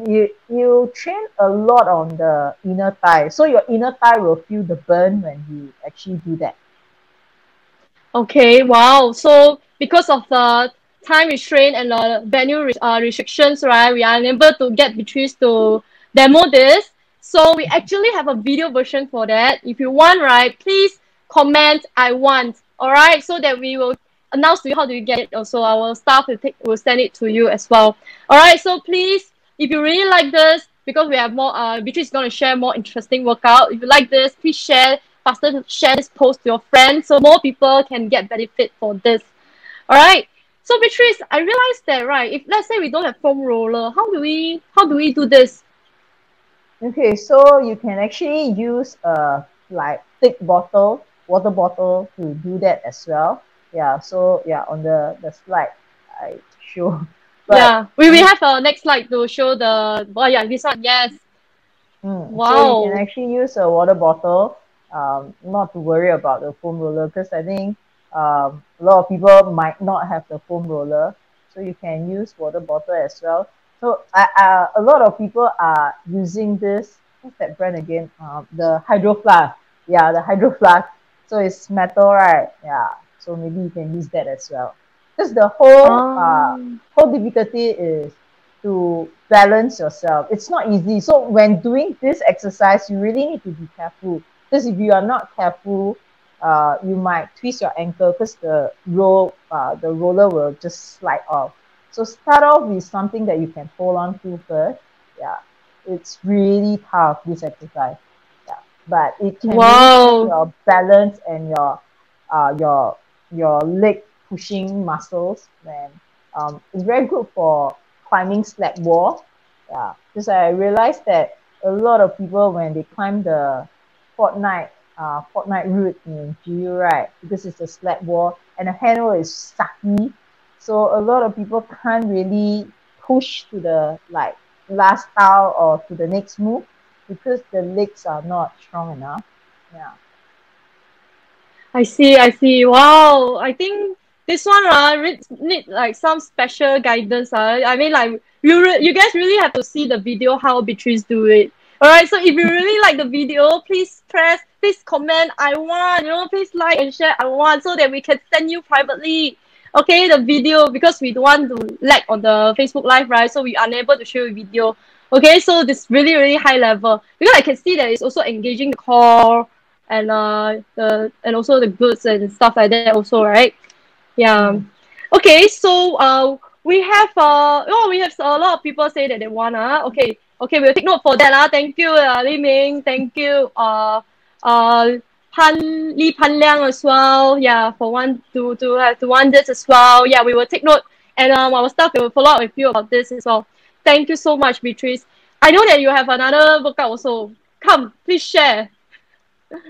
you train a lot on the inner thigh. So your inner thigh will feel the burn when you actually do that. Okay, wow. So because of the time restraint and the venue restrictions, right, we are unable to get Beatrice to demo this. So we actually have a video version for that. If you want, right, please comment "I want." All right, so that we will announce to you how do you get it. Also, our staff will send it to you as well. All right, so please, if you really like this, because we have more, Beatrice is going to share more interesting workout. If you like this, please faster to share this post to your friends so more people can get benefit for this. All right. So Beatrice, I realized that right. If let's say we don't have foam roller, how do we do this? Okay, so you can actually use a like thick bottle, water bottle to do that as well. Yeah, so yeah, on the slide I show. But Yeah, we have a next slide to show the. Oh yeah, this one. Yes. So you can Wow. actually use a water bottle, not to worry about the foam roller, because I think a lot of people might not have the foam roller, so you can use water bottle as well. So a lot of people are using this, what's that brand again? The Hydro Flask. Yeah, the Hydro Flask. So it's metal, right? Yeah. So maybe you can use that as well. Because the Um, whole difficulty is to balance yourself. It's not easy. So when doing this exercise, you really need to be careful, because if you are not careful, you might twist your ankle, because the roller will just slide off. So start off with something that you can hold on to first. Yeah, it's really tough, this exercise. Yeah, but it can really train wow. your balance and uh, your your leg pushing muscles. When it's very good for climbing slab wall. Yeah, because I realized that a lot of people, when they climb the fortnight route in GU, right, because it's a slab wall and the handle is sucky, so a lot of people can't really push to the like last style or to the next move, because the legs are not strong enough. Yeah. I see, I see. Wow, I think this one need like some special guidance. I mean, like you guys really have to see the video how Beatrice do it. All right, so if you really like the video, please comment "I want," please like and share "I want" so that we can send you privately. Okay, the video, because we don't want to lag on the Facebook Live, right? So we are unable to show you video. Okay, so this really high level, because I can see that it's also engaging the core and also the goods and stuff like that also, right? Yeah. Mm. Okay, so we have a lot of people say that they want okay, we'll take note for that thank you, Li Ming, thank you, uh Pan Liang as well, yeah, for one to have to want this as well. Yeah, we will take note, and our staff will follow up with you about this as well. Thank you so much, Beatrice. I know that you have another workout also. Come, please share.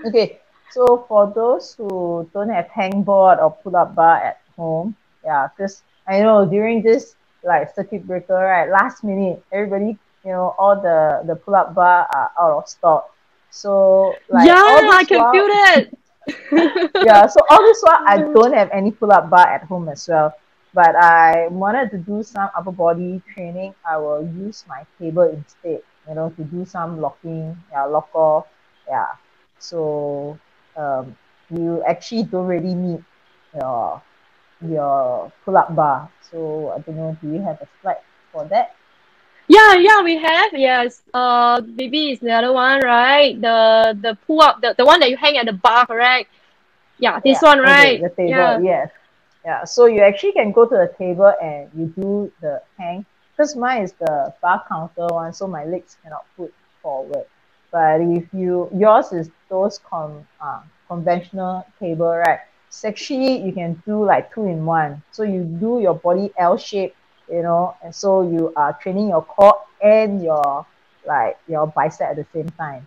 Okay, so for those who don't have hangboard or pull-up bar at home, yeah, because I know during this like circuit breaker, right, last minute, everybody, all the pull-up bar are out of stock. So Yeah, like all I this can feel while, that. yeah, so all this while I don't have any pull-up bar at home as well. But I wanted to do some upper body training. I will use my table instead, to do some locking, yeah, lock off, yeah. So you actually don't really need your pull-up bar. So I don't know, do you have a slide for that? Yeah, we have. Yes. Maybe it's the other one, right? The pull up, the one that you hang at the bar, correct? Yeah, this Yeah, one, okay, right? the table, Yeah. yes. Yeah, so you actually can go to the table and you do the hang. Because mine is the bar counter one, so my legs cannot put forward. But if yours is those conventional table, right? It's actually you can do like two in one. So you do your body L shape, and so you are training your core and your bicep at the same time.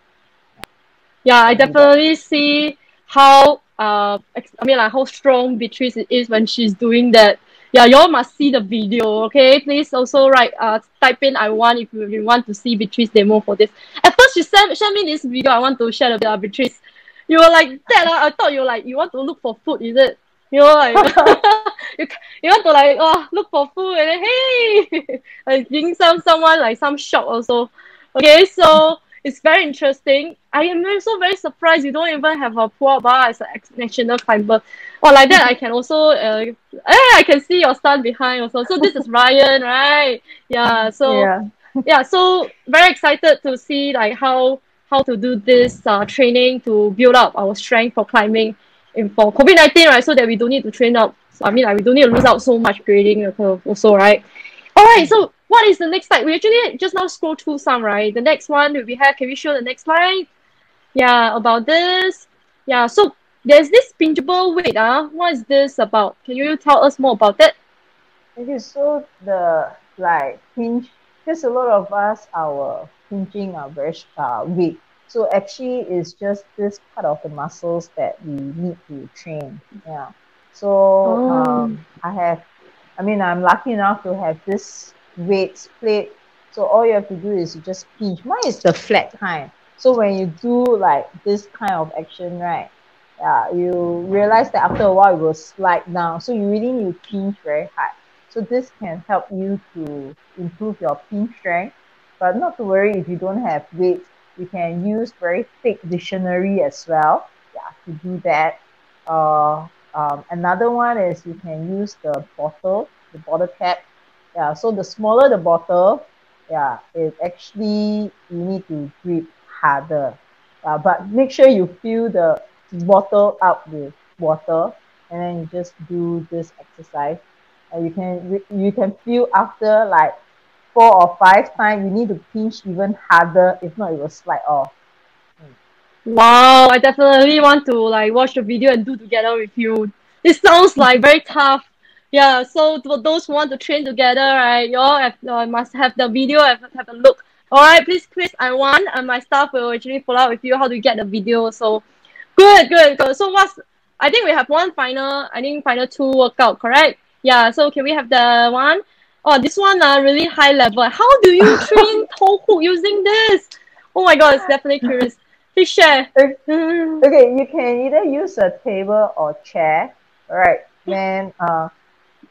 Yeah, I Can do that. definitely see how I mean like how strong Beatrice is when she's doing that. Yeah, y'all must see the video, okay? Please also type in I want if you want to see Beatrice demo for this. At first she sent me this video, I want to share a bit of Beatrice. You were like that, I thought you like you want to look for food, is it? You know, like you, you want to like look for food and then hey like giving someone like some shock also. Okay, so it's very interesting. I am also very surprised you don't even have a pull-up bar as an national climber. Or like that, I can also, I can see your son behind also. So this is Ryan, right? Yeah. So Yeah. yeah, so very excited to see like how to do this training to build up our strength for climbing in for COVID-19, right? So that we don't need to train out. So, I mean, like we don't need to lose out so much grading also, right? All right, Mm. so what is the next slide? We actually just now scroll through some, right? The next one we have, can we show the next slide? Yeah, about this. Yeah, so there's this pinchable weight. What is this about? Can you tell us more about it? Okay, so the like pinch, because a lot of us our pinching are very weak. So actually, it's just this part of the muscles that we need to train. Yeah. So Oh, I'm lucky enough to have this weights plate. So all you have to do is you just pinch. Mine is the flat kind. So when you do like this kind of action, right? Yeah, you realize that after a while it will slide down. So you really need to pinch very hard. So this can help you to improve your pinch strength. But not to worry if you don't have weights, you can use very thick dictionary as well. Yeah, to do that. Another one is you can use the bottle cap. Yeah, so the smaller the bottle, yeah, it actually you need to grip harder. But make sure you fill the bottle up with water, and then you just do this exercise. You can feel after like 4 or 5 times, you need to pinch even harder. If not, it will slide off. Mm. wow, I definitely want to like watch the video and do together with you. It sounds like very tough. Yeah, so for those who want to train together, right, you all must have the video, have a look. All right, please, I want, and my staff will actually follow up with you how to get the video. So good. So I think we have one final, I think final two workout, correct? Yeah, so can we have the one? Oh, this one really high level. How do you train toe hook using this? Oh my god, it's definitely curious. Please share. Okay, okay, you can either use a table or chair, right? Then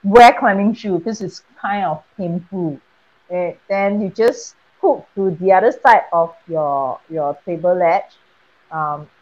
wear climbing shoe because it's kind of painful. Then you just hook to the other side of your table ledge,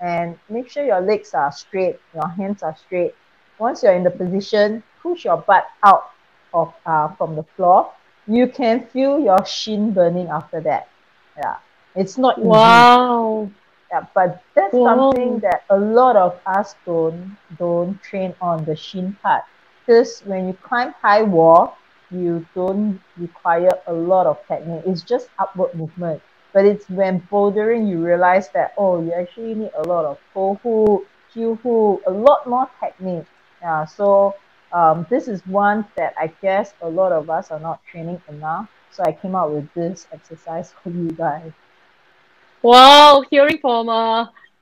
and make sure your legs are straight, your hands are straight. Once you're in the position, push your butt out of from the floor. You can feel your shin burning after that. Yeah, it's not easy. Wow. Yeah, but that's something Wow. that a lot of us don't train on the shin part. Because when you climb high wall, you don't require a lot of technique. It's just upward movement. But it's when bouldering you realize that you actually need a lot of toe hook, heel hook, a lot more technique. Yeah, so this is one that I guess a lot of us are not training enough. So I came out with this exercise for you guys. Wow, hearing from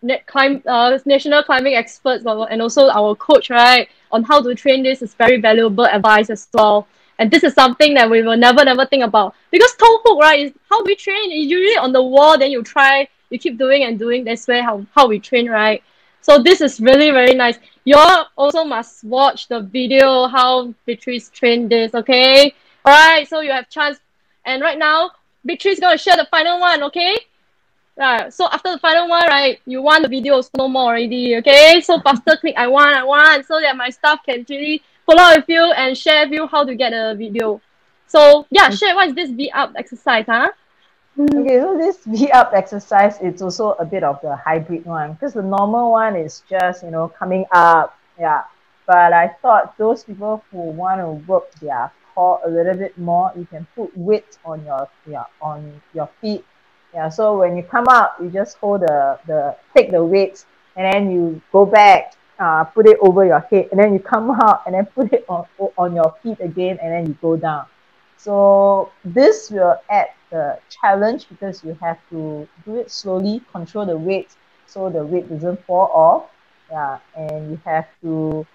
national climbing experts and also our coach, right, on how to train this is very valuable advice as well. And this is something that we will never think about. Because toe hook, right, is how we train. It's usually on the wall, then you try, you keep doing and doing. That's where how we train, right? So this is really very nice. You all also must watch the video how Beatrice trained this, okay? Alright, so you have chance. And right now, Beatrice is going to share the final one, okay? Yeah, so after the final one, right, you want the video, so no more already, okay? So faster click I want, so that my staff can really follow up with you and share with you how to get a video. So yeah, share what is this V-up exercise, huh? Okay, so this V-up exercise, it's also a bit of the hybrid one, because the normal one is just, you know, coming up, yeah. But I thought those people who want to work their core a little bit more, you can put weight on your feet. Yeah, so when you come up, you just hold take the weights, and then you go back, put it over your head, and then you come out, and then put it on your feet again, and then you go down. So this will add the challenge because you have to do it slowly, control the weight so the weight doesn't fall off. Yeah, and you have to,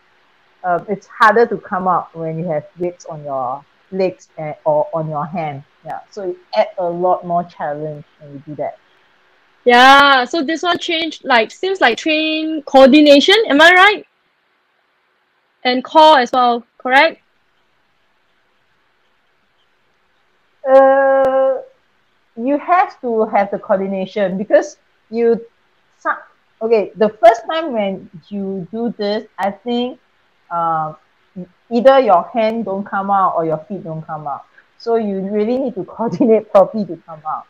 it's harder to come up when you have weights on your legs or on your hand. Yeah, so it adds a lot more challenge when you do that. Yeah, so this one seems like train coordination, am I right? And core as well, correct? You have to have the coordination because okay, the first time when you do this, I think either your hand don't come out or your feet don't come out. So you really need to coordinate properly to come out.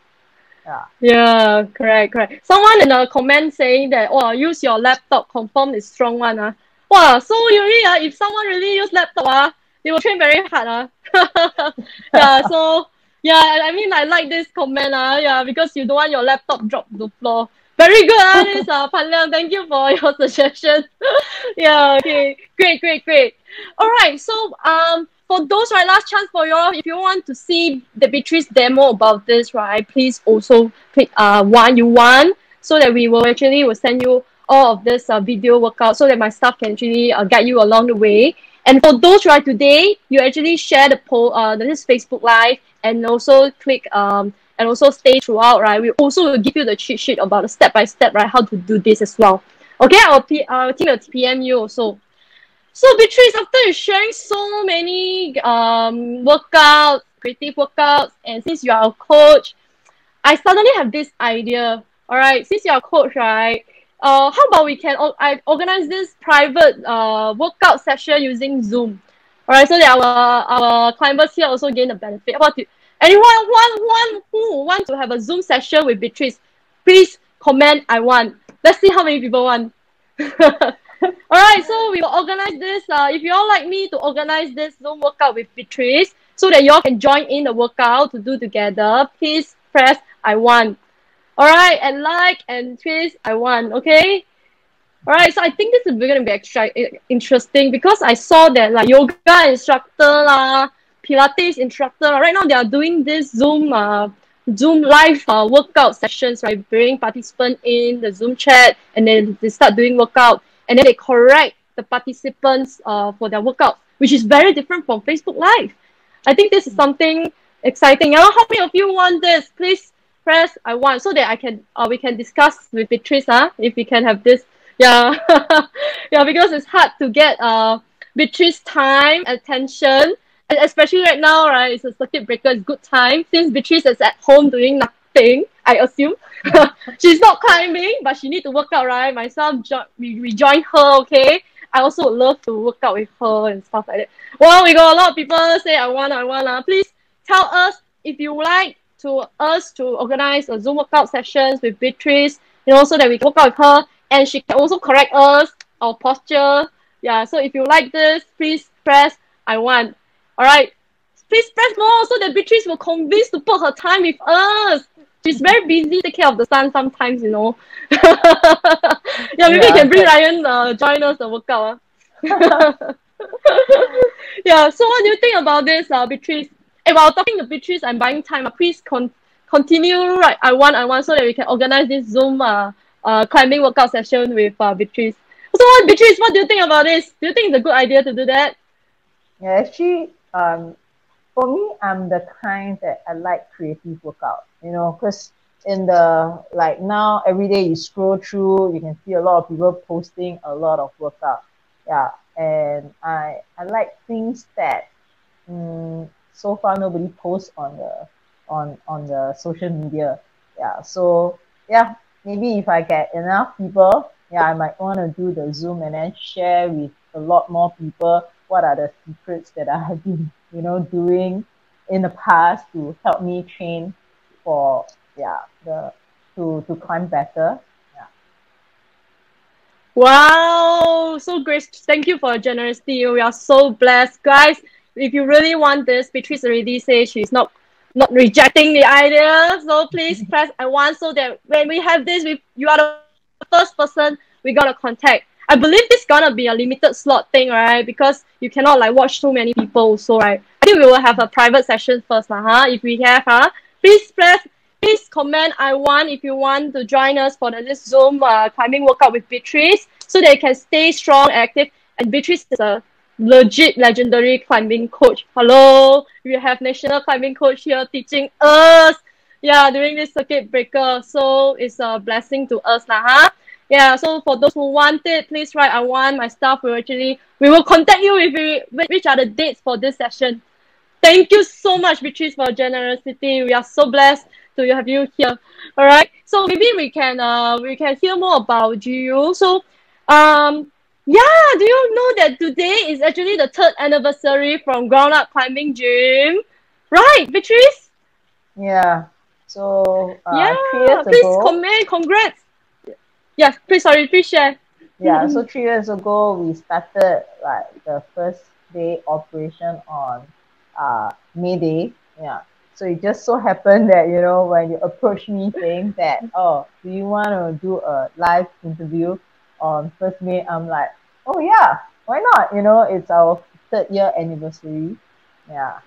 Yeah, correct. Someone in the comment saying that, oh, use your laptop, confirm is strong one. Wow, so usually if someone really use laptop, they will train very hard. Yeah, so yeah, I mean I like this comment, yeah, because you don't want your laptop drop to the floor. Very good, this Pan Liang, thank you for your suggestion. Yeah, okay, great. All right, so for those, right, last chance for you all. If you want to see the Beatrice demo about this, right, please also click one you want, so that we will send you all of this video workout, so that my staff can actually guide you along the way. And for those, right, today you actually share the this Facebook live, and also click and also stay throughout, right. We also will give you the cheat sheet about the step by step, right, how to do this as well. Okay, our team will PM you also. So Beatrice, after sharing so many workouts, creative workouts, and since you are a coach, I suddenly have this idea. All right, since you are a coach, right? How about I organize this private workout session using Zoom. All right, so that our climbers here also gain the benefit. How about you? Anyone who wants to have a Zoom session with Beatrice, please comment I want. Let's see how many people want. Alright, so we will organize this. If you all like me to organize this Zoom workout with Beatrice, so that you all can join in the workout to do together, please press I want. Alright, and like and please I want, okay? Alright, so I think this is going to be extra interesting because I saw that like yoga instructor, Pilates instructor, right now they are doing this Zoom live workout sessions, right? Bring participants in the Zoom chat, and then they start doing workout, and then they correct the participants for their workout, which is very different from Facebook Live. I think this is something exciting. How many of you want this? Please press I want, so that we can discuss with Beatrice, if we can have this. Yeah, yeah, because it's hard to get Beatrice time, attention. And especially right now, right, it's a circuit breaker, it's good time. Since Beatrice is at home doing nothing, I assume. She's not climbing, but she need to work out, right? Myself, we join her, okay? I also would love to work out with her and stuff like that. Well, we got a lot of people say, I want. Please tell us if you like us to organize a Zoom workout sessions with Beatrice, so that we can work out with her, and she can also correct us, our posture. Yeah, so if you like this, please press I want. All right, please press more so that Beatrice will convince to put her time with us. She's very busy, take care of the son sometimes, Yeah, maybe you can bring Ryan join us the workout. Yeah, so what do you think about this, Beatrice? While talking to Beatrice, I'm buying time. Please continue, right? I want so that we can organize this Zoom climbing workout session with 𝗵𝗔. So, 𝗵𝗔, what do you think about this? Do you think it's a good idea to do that? Yeah, actually, for me, I'm the kind that I like creative workout, you know, because in the like now every day you scroll through, you can see a lot of people posting a lot of workout. Yeah, and I like things that so far nobody posts on the on the social media. Yeah, so yeah, maybe if I get enough people, yeah, I might want to do the Zoom and then share with a lot more people what are the secrets that I have been, you know, doing in the past to help me train for the to climb better. Yeah. Wow, so great. Thank you for your generosity. We are so blessed. Guys, if you really want this, Beatrice already says she's not rejecting the idea. So please press I want so that when we have this, you are the first person we gotta contact. I believe this gonna be a limited slot thing, right? Because you cannot like watch so many people also, right? I think we will have a private session first, if we have, please comment I want if you want to join us for this Zoom climbing workout with Beatrice so that you can stay strong, active. And Beatrice is a legit legendary climbing coach. Hello, we have national climbing coach here teaching us, during this circuit breaker. So it's a blessing to us, Yeah, so for those who want it, please write I want. My staff will we will contact you with which are the dates for this session. Thank you so much, Beatrice, for your generosity. We are so blessed to have you here. All right. So maybe we can hear more about GU. So do you know that today is actually the 3rd anniversary from Ground Up Climbing Gym? Right, Beatrice? Yeah. So 3 years please ago. comment, congrats. Yeah, please share. Yeah, so 3 years ago we started like the first day operation on May Day. Yeah. So it just so happened that, you know, when you approached me saying that, oh, do you want to do a live interview on 1st May? I'm like, oh yeah, why not? You know, it's our 3rd year anniversary. Yeah.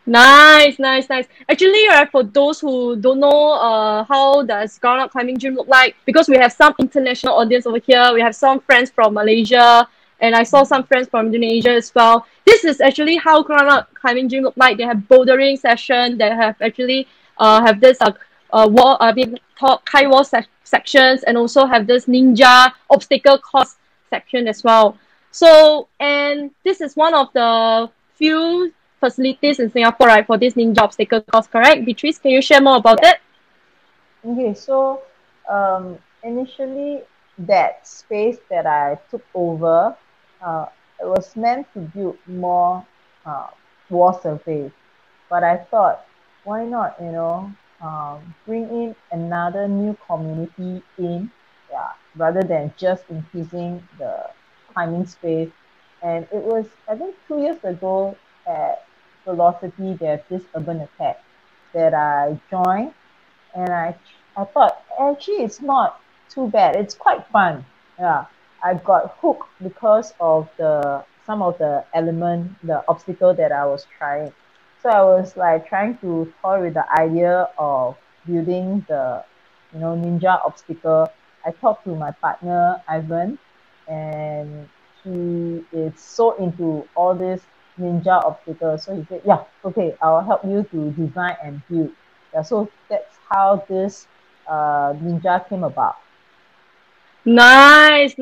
Nice. Actually, right, for those who don't know how does Ground Up Climbing Gym look like, because we have some international audience over here, we have some friends from Malaysia, and I saw some friends from Indonesia as well. This is actually how Ground Up Climbing Gym look like. They have bouldering session, they have actually have this wall, high wall sections, and also have this ninja obstacle course section as well. So, and this is one of the few facilities in Singapore, right, for this ninja obstacle course, correct? Beatrice, can you share more about it? Okay, so initially that space that I took over, it was meant to build more wall surface, but I thought, why not, you know, bring in another new community in, rather than just increasing the climbing space. And it was, I think, 2 years ago at Velocity, there's this urban attack that I joined, and I thought actually it's not too bad. It's quite fun. Yeah, I got hooked because of some of the element, the obstacle that I was trying. So I was like trying to toy with the idea of building the, you know, ninja obstacle. I talked to my partner Ivan, and he is so into all this ninja obstacles. So he said, yeah, okay, I'll help you to design and build. Yeah, so that's how this ninja came about. Nice.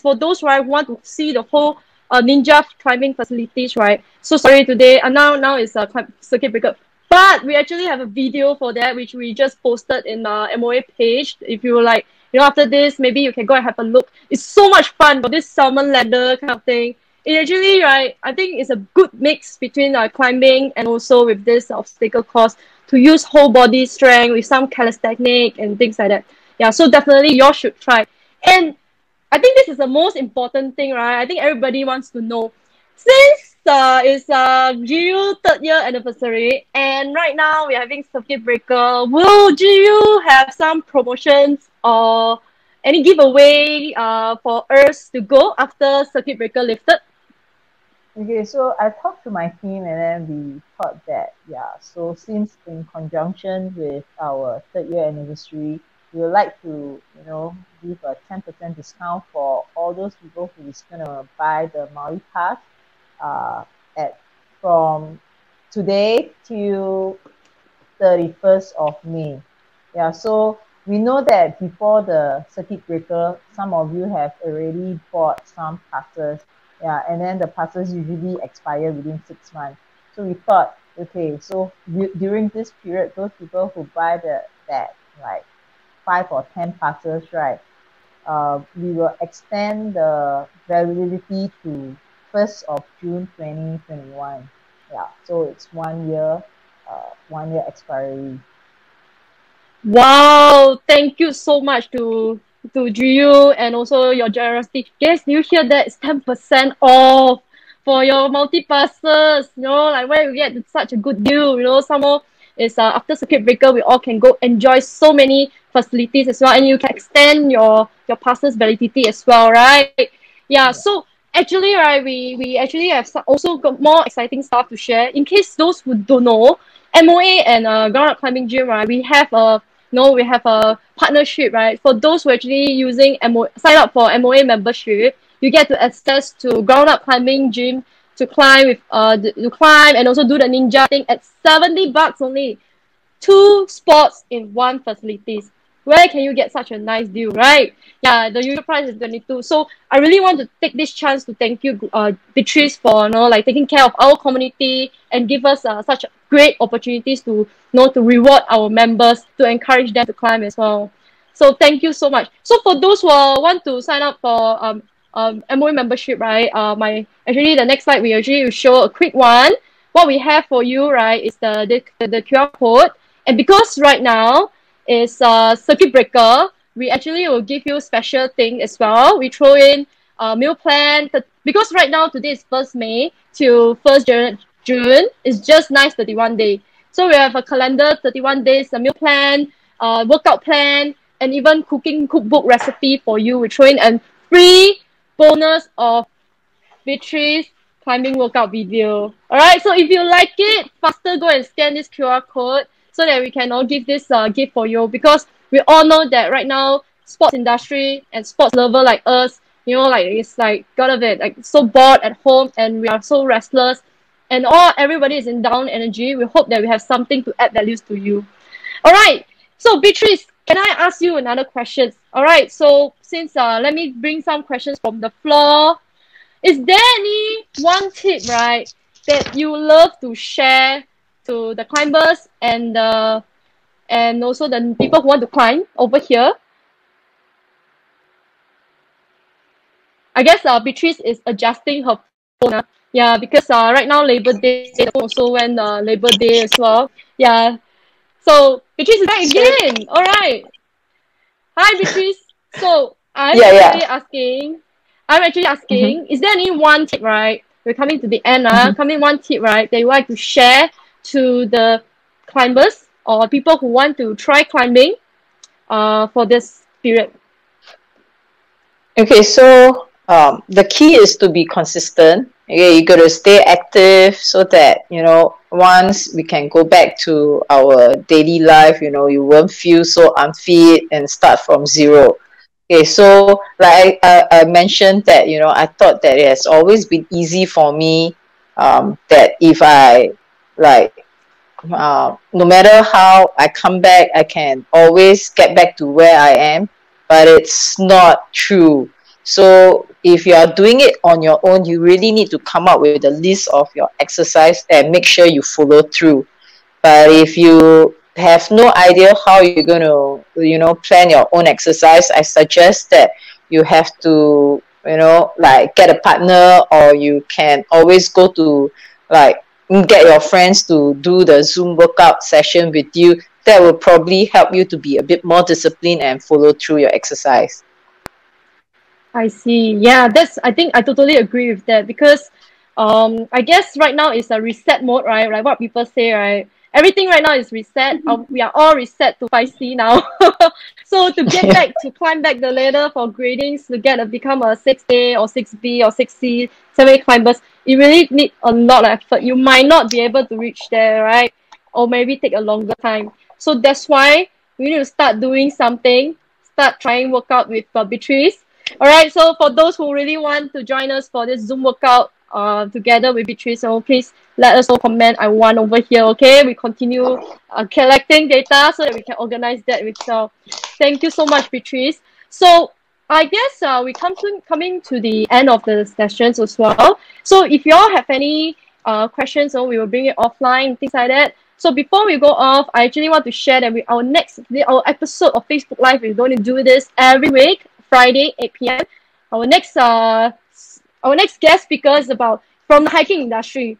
For those who want to see the whole ninja climbing facilities, right? So sorry today. Now it's a circuit breaker, but we actually have a video for that which we just posted in the MOA page. If you like, you know, after this, maybe you can go and have a look. It's so much fun for this salmon ladder kind of thing. It actually, right, I think it's a good mix between climbing and also with this obstacle course to use whole body strength with some calisthenic and things like that. Yeah, so definitely you all should try. And I think this is the most important thing, right? I think everybody wants to know. Since it's GU 3rd year anniversary, and right now we're having circuit breaker, will GU have some promotions or any giveaway for us to go after circuit breaker lifted? Okay, so I talked to my team and then we thought that, yeah, so since in conjunction with our 3rd year anniversary, we would like to, give a 10% discount for all those people who is going to buy the Maui Pass uh, at from today till 31st of May. Yeah, so we know that before the circuit breaker, some of you have already bought some passes. Yeah, and then the passes usually expire within 6 months. So we thought, okay, so during this period, those people who buy that like 5 or 10 passes, right? We will extend the validity to 1st of June 2021. Yeah, so it's 1 year, 1 year expiry. Wow, thank you so much to Jiu and also your generosity. Guys, do you hear that? It's 10% off for your multi-passes. Like where you get such a good deal. Some more is after circuit breaker, we all can go enjoy so many facilities as well, and you can extend your passes validity as well, right? Yeah. Yeah. So actually, right, we actually have also got more exciting stuff to share. In case those who don't know, MOA and Ground Up Climbing Gym, right, we have a partnership, right? For those who actually sign up for MOA membership, you get to access to Ground Up Climbing Gym to climb to climb and also do the ninja thing at $70 only. 2 spots in one facilities. Where can you get such a nice deal, right? Yeah, the usual price is 22. So I really want to take this chance to thank you, Beatrice, for like taking care of our community and give us such great opportunities to reward our members, to encourage them to climb as well. So thank you so much. So for those who want to sign up for MOE membership, right? The next slide we actually will show a quick one. What we have for you, right, is the QR code. And because right now is circuit breaker, we actually will give you special thing as well. We throw in meal plan because right now today is 1st May till 1st June. It's just nice 31 day. So we have a calendar 31 days, a meal plan, workout plan, and even cooking cookbook recipe for you. We throw in a free bonus of Beatrice climbing workout video. Alright, so if you like it, faster go and scan this QR code so that we can all give this gift for you, because we all know that right now sports industry and sports lover like us, like it's like got of it, like so bored at home and we are so restless and everybody is in down energy. We hope that we have something to add values to you. Alright, so Beatrice, can I ask you another question? Alright, so since let me bring some questions from the floor. Is there any one tip, right, that you love to share to the climbers and also the people who want to climb over here? I guess Beatrice is adjusting her phone. Yeah, because right now Labor Day, the phone also went Labor Day as well. Yeah. So Beatrice is back again. All right. Hi, Beatrice. So I'm actually asking, is there any one tip, right? We're coming to the end, one tip, right, that you like to share to the climbers or people who want to try climbing for this period? Okay, so the key is to be consistent. Okay, you got to stay active so that, once we can go back to our daily life, you won't feel so unfit and start from zero. Okay, so like I mentioned that, I thought that it has always been easy for me, that if I no matter how I come back, I can always get back to where I am, but it's not true. So if you are doing it on your own, you really need to come up with a list of your exercise and make sure you follow through. But if you have no idea how you're going to, plan your own exercise, I suggest that you have to, get a partner, or you can always go to get your friends to do the Zoom workout session with you. That will probably help you to be a bit more disciplined and follow through your exercise. I see. Yeah, I think I totally agree with that, because I guess right now is a reset mode, right? Like what people say, right? Everything right now is reset. We are all reset to 𝗿𝐶 now. So to get back, to climb back the ladder for gradings, to become a 6A or 6B or 6C, 7A climbers, it really needs a lot of effort. You might not be able to reach there, right? Or maybe take a longer time. So that's why we need to start doing something, start trying workout with 𝗶𝒃. All right, so for those who really want to join us for this Zoom workout together with 𝗵𝒃, so please let us know, comment, I want over here, okay? We continue collecting data so that we can organize that with Thank you so much, 𝗵𝒃. So I guess we coming to the end of the sessions as well. So if you all have any questions, so we will bring it offline, things like that. So before we go off, I actually want to share that our episode of Facebook Live, we're going to do this every week, Friday, 8 p.m. Our next guest speaker is from the hiking industry.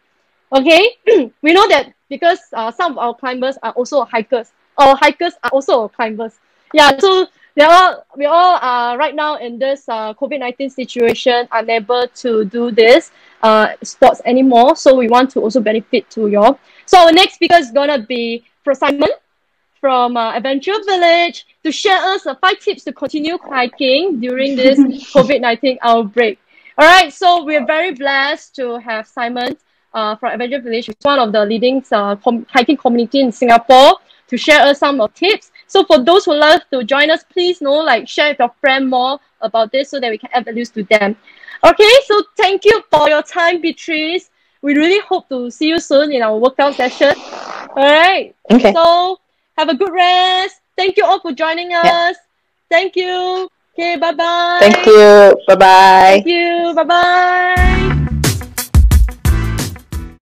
Okay, we know that because some of our climbers are also hikers. Our hikers are also climbers. Yeah, so we all are right now in this COVID-19 situation, unable to do this sports anymore. So we want to also benefit to y'all. So our next speaker is gonna be Simon from Adventure Village to share us 5 tips to continue hiking during this COVID-19 outbreak. All right, so we're very blessed to have Simon from Adventure Village, which is one of the leading hiking community in Singapore, to share us some of tips. So for those who love to join us, please share with your friend more about this so that we can add values to them. Okay, so thank you for your time, 𝗵𝒃. We really hope to see you soon in our workout session. All right. Okay. So have a good rest. Thank you all for joining us. Yeah. Thank you. Okay, bye-bye. Thank you. Bye-bye. Thank you. Bye-bye.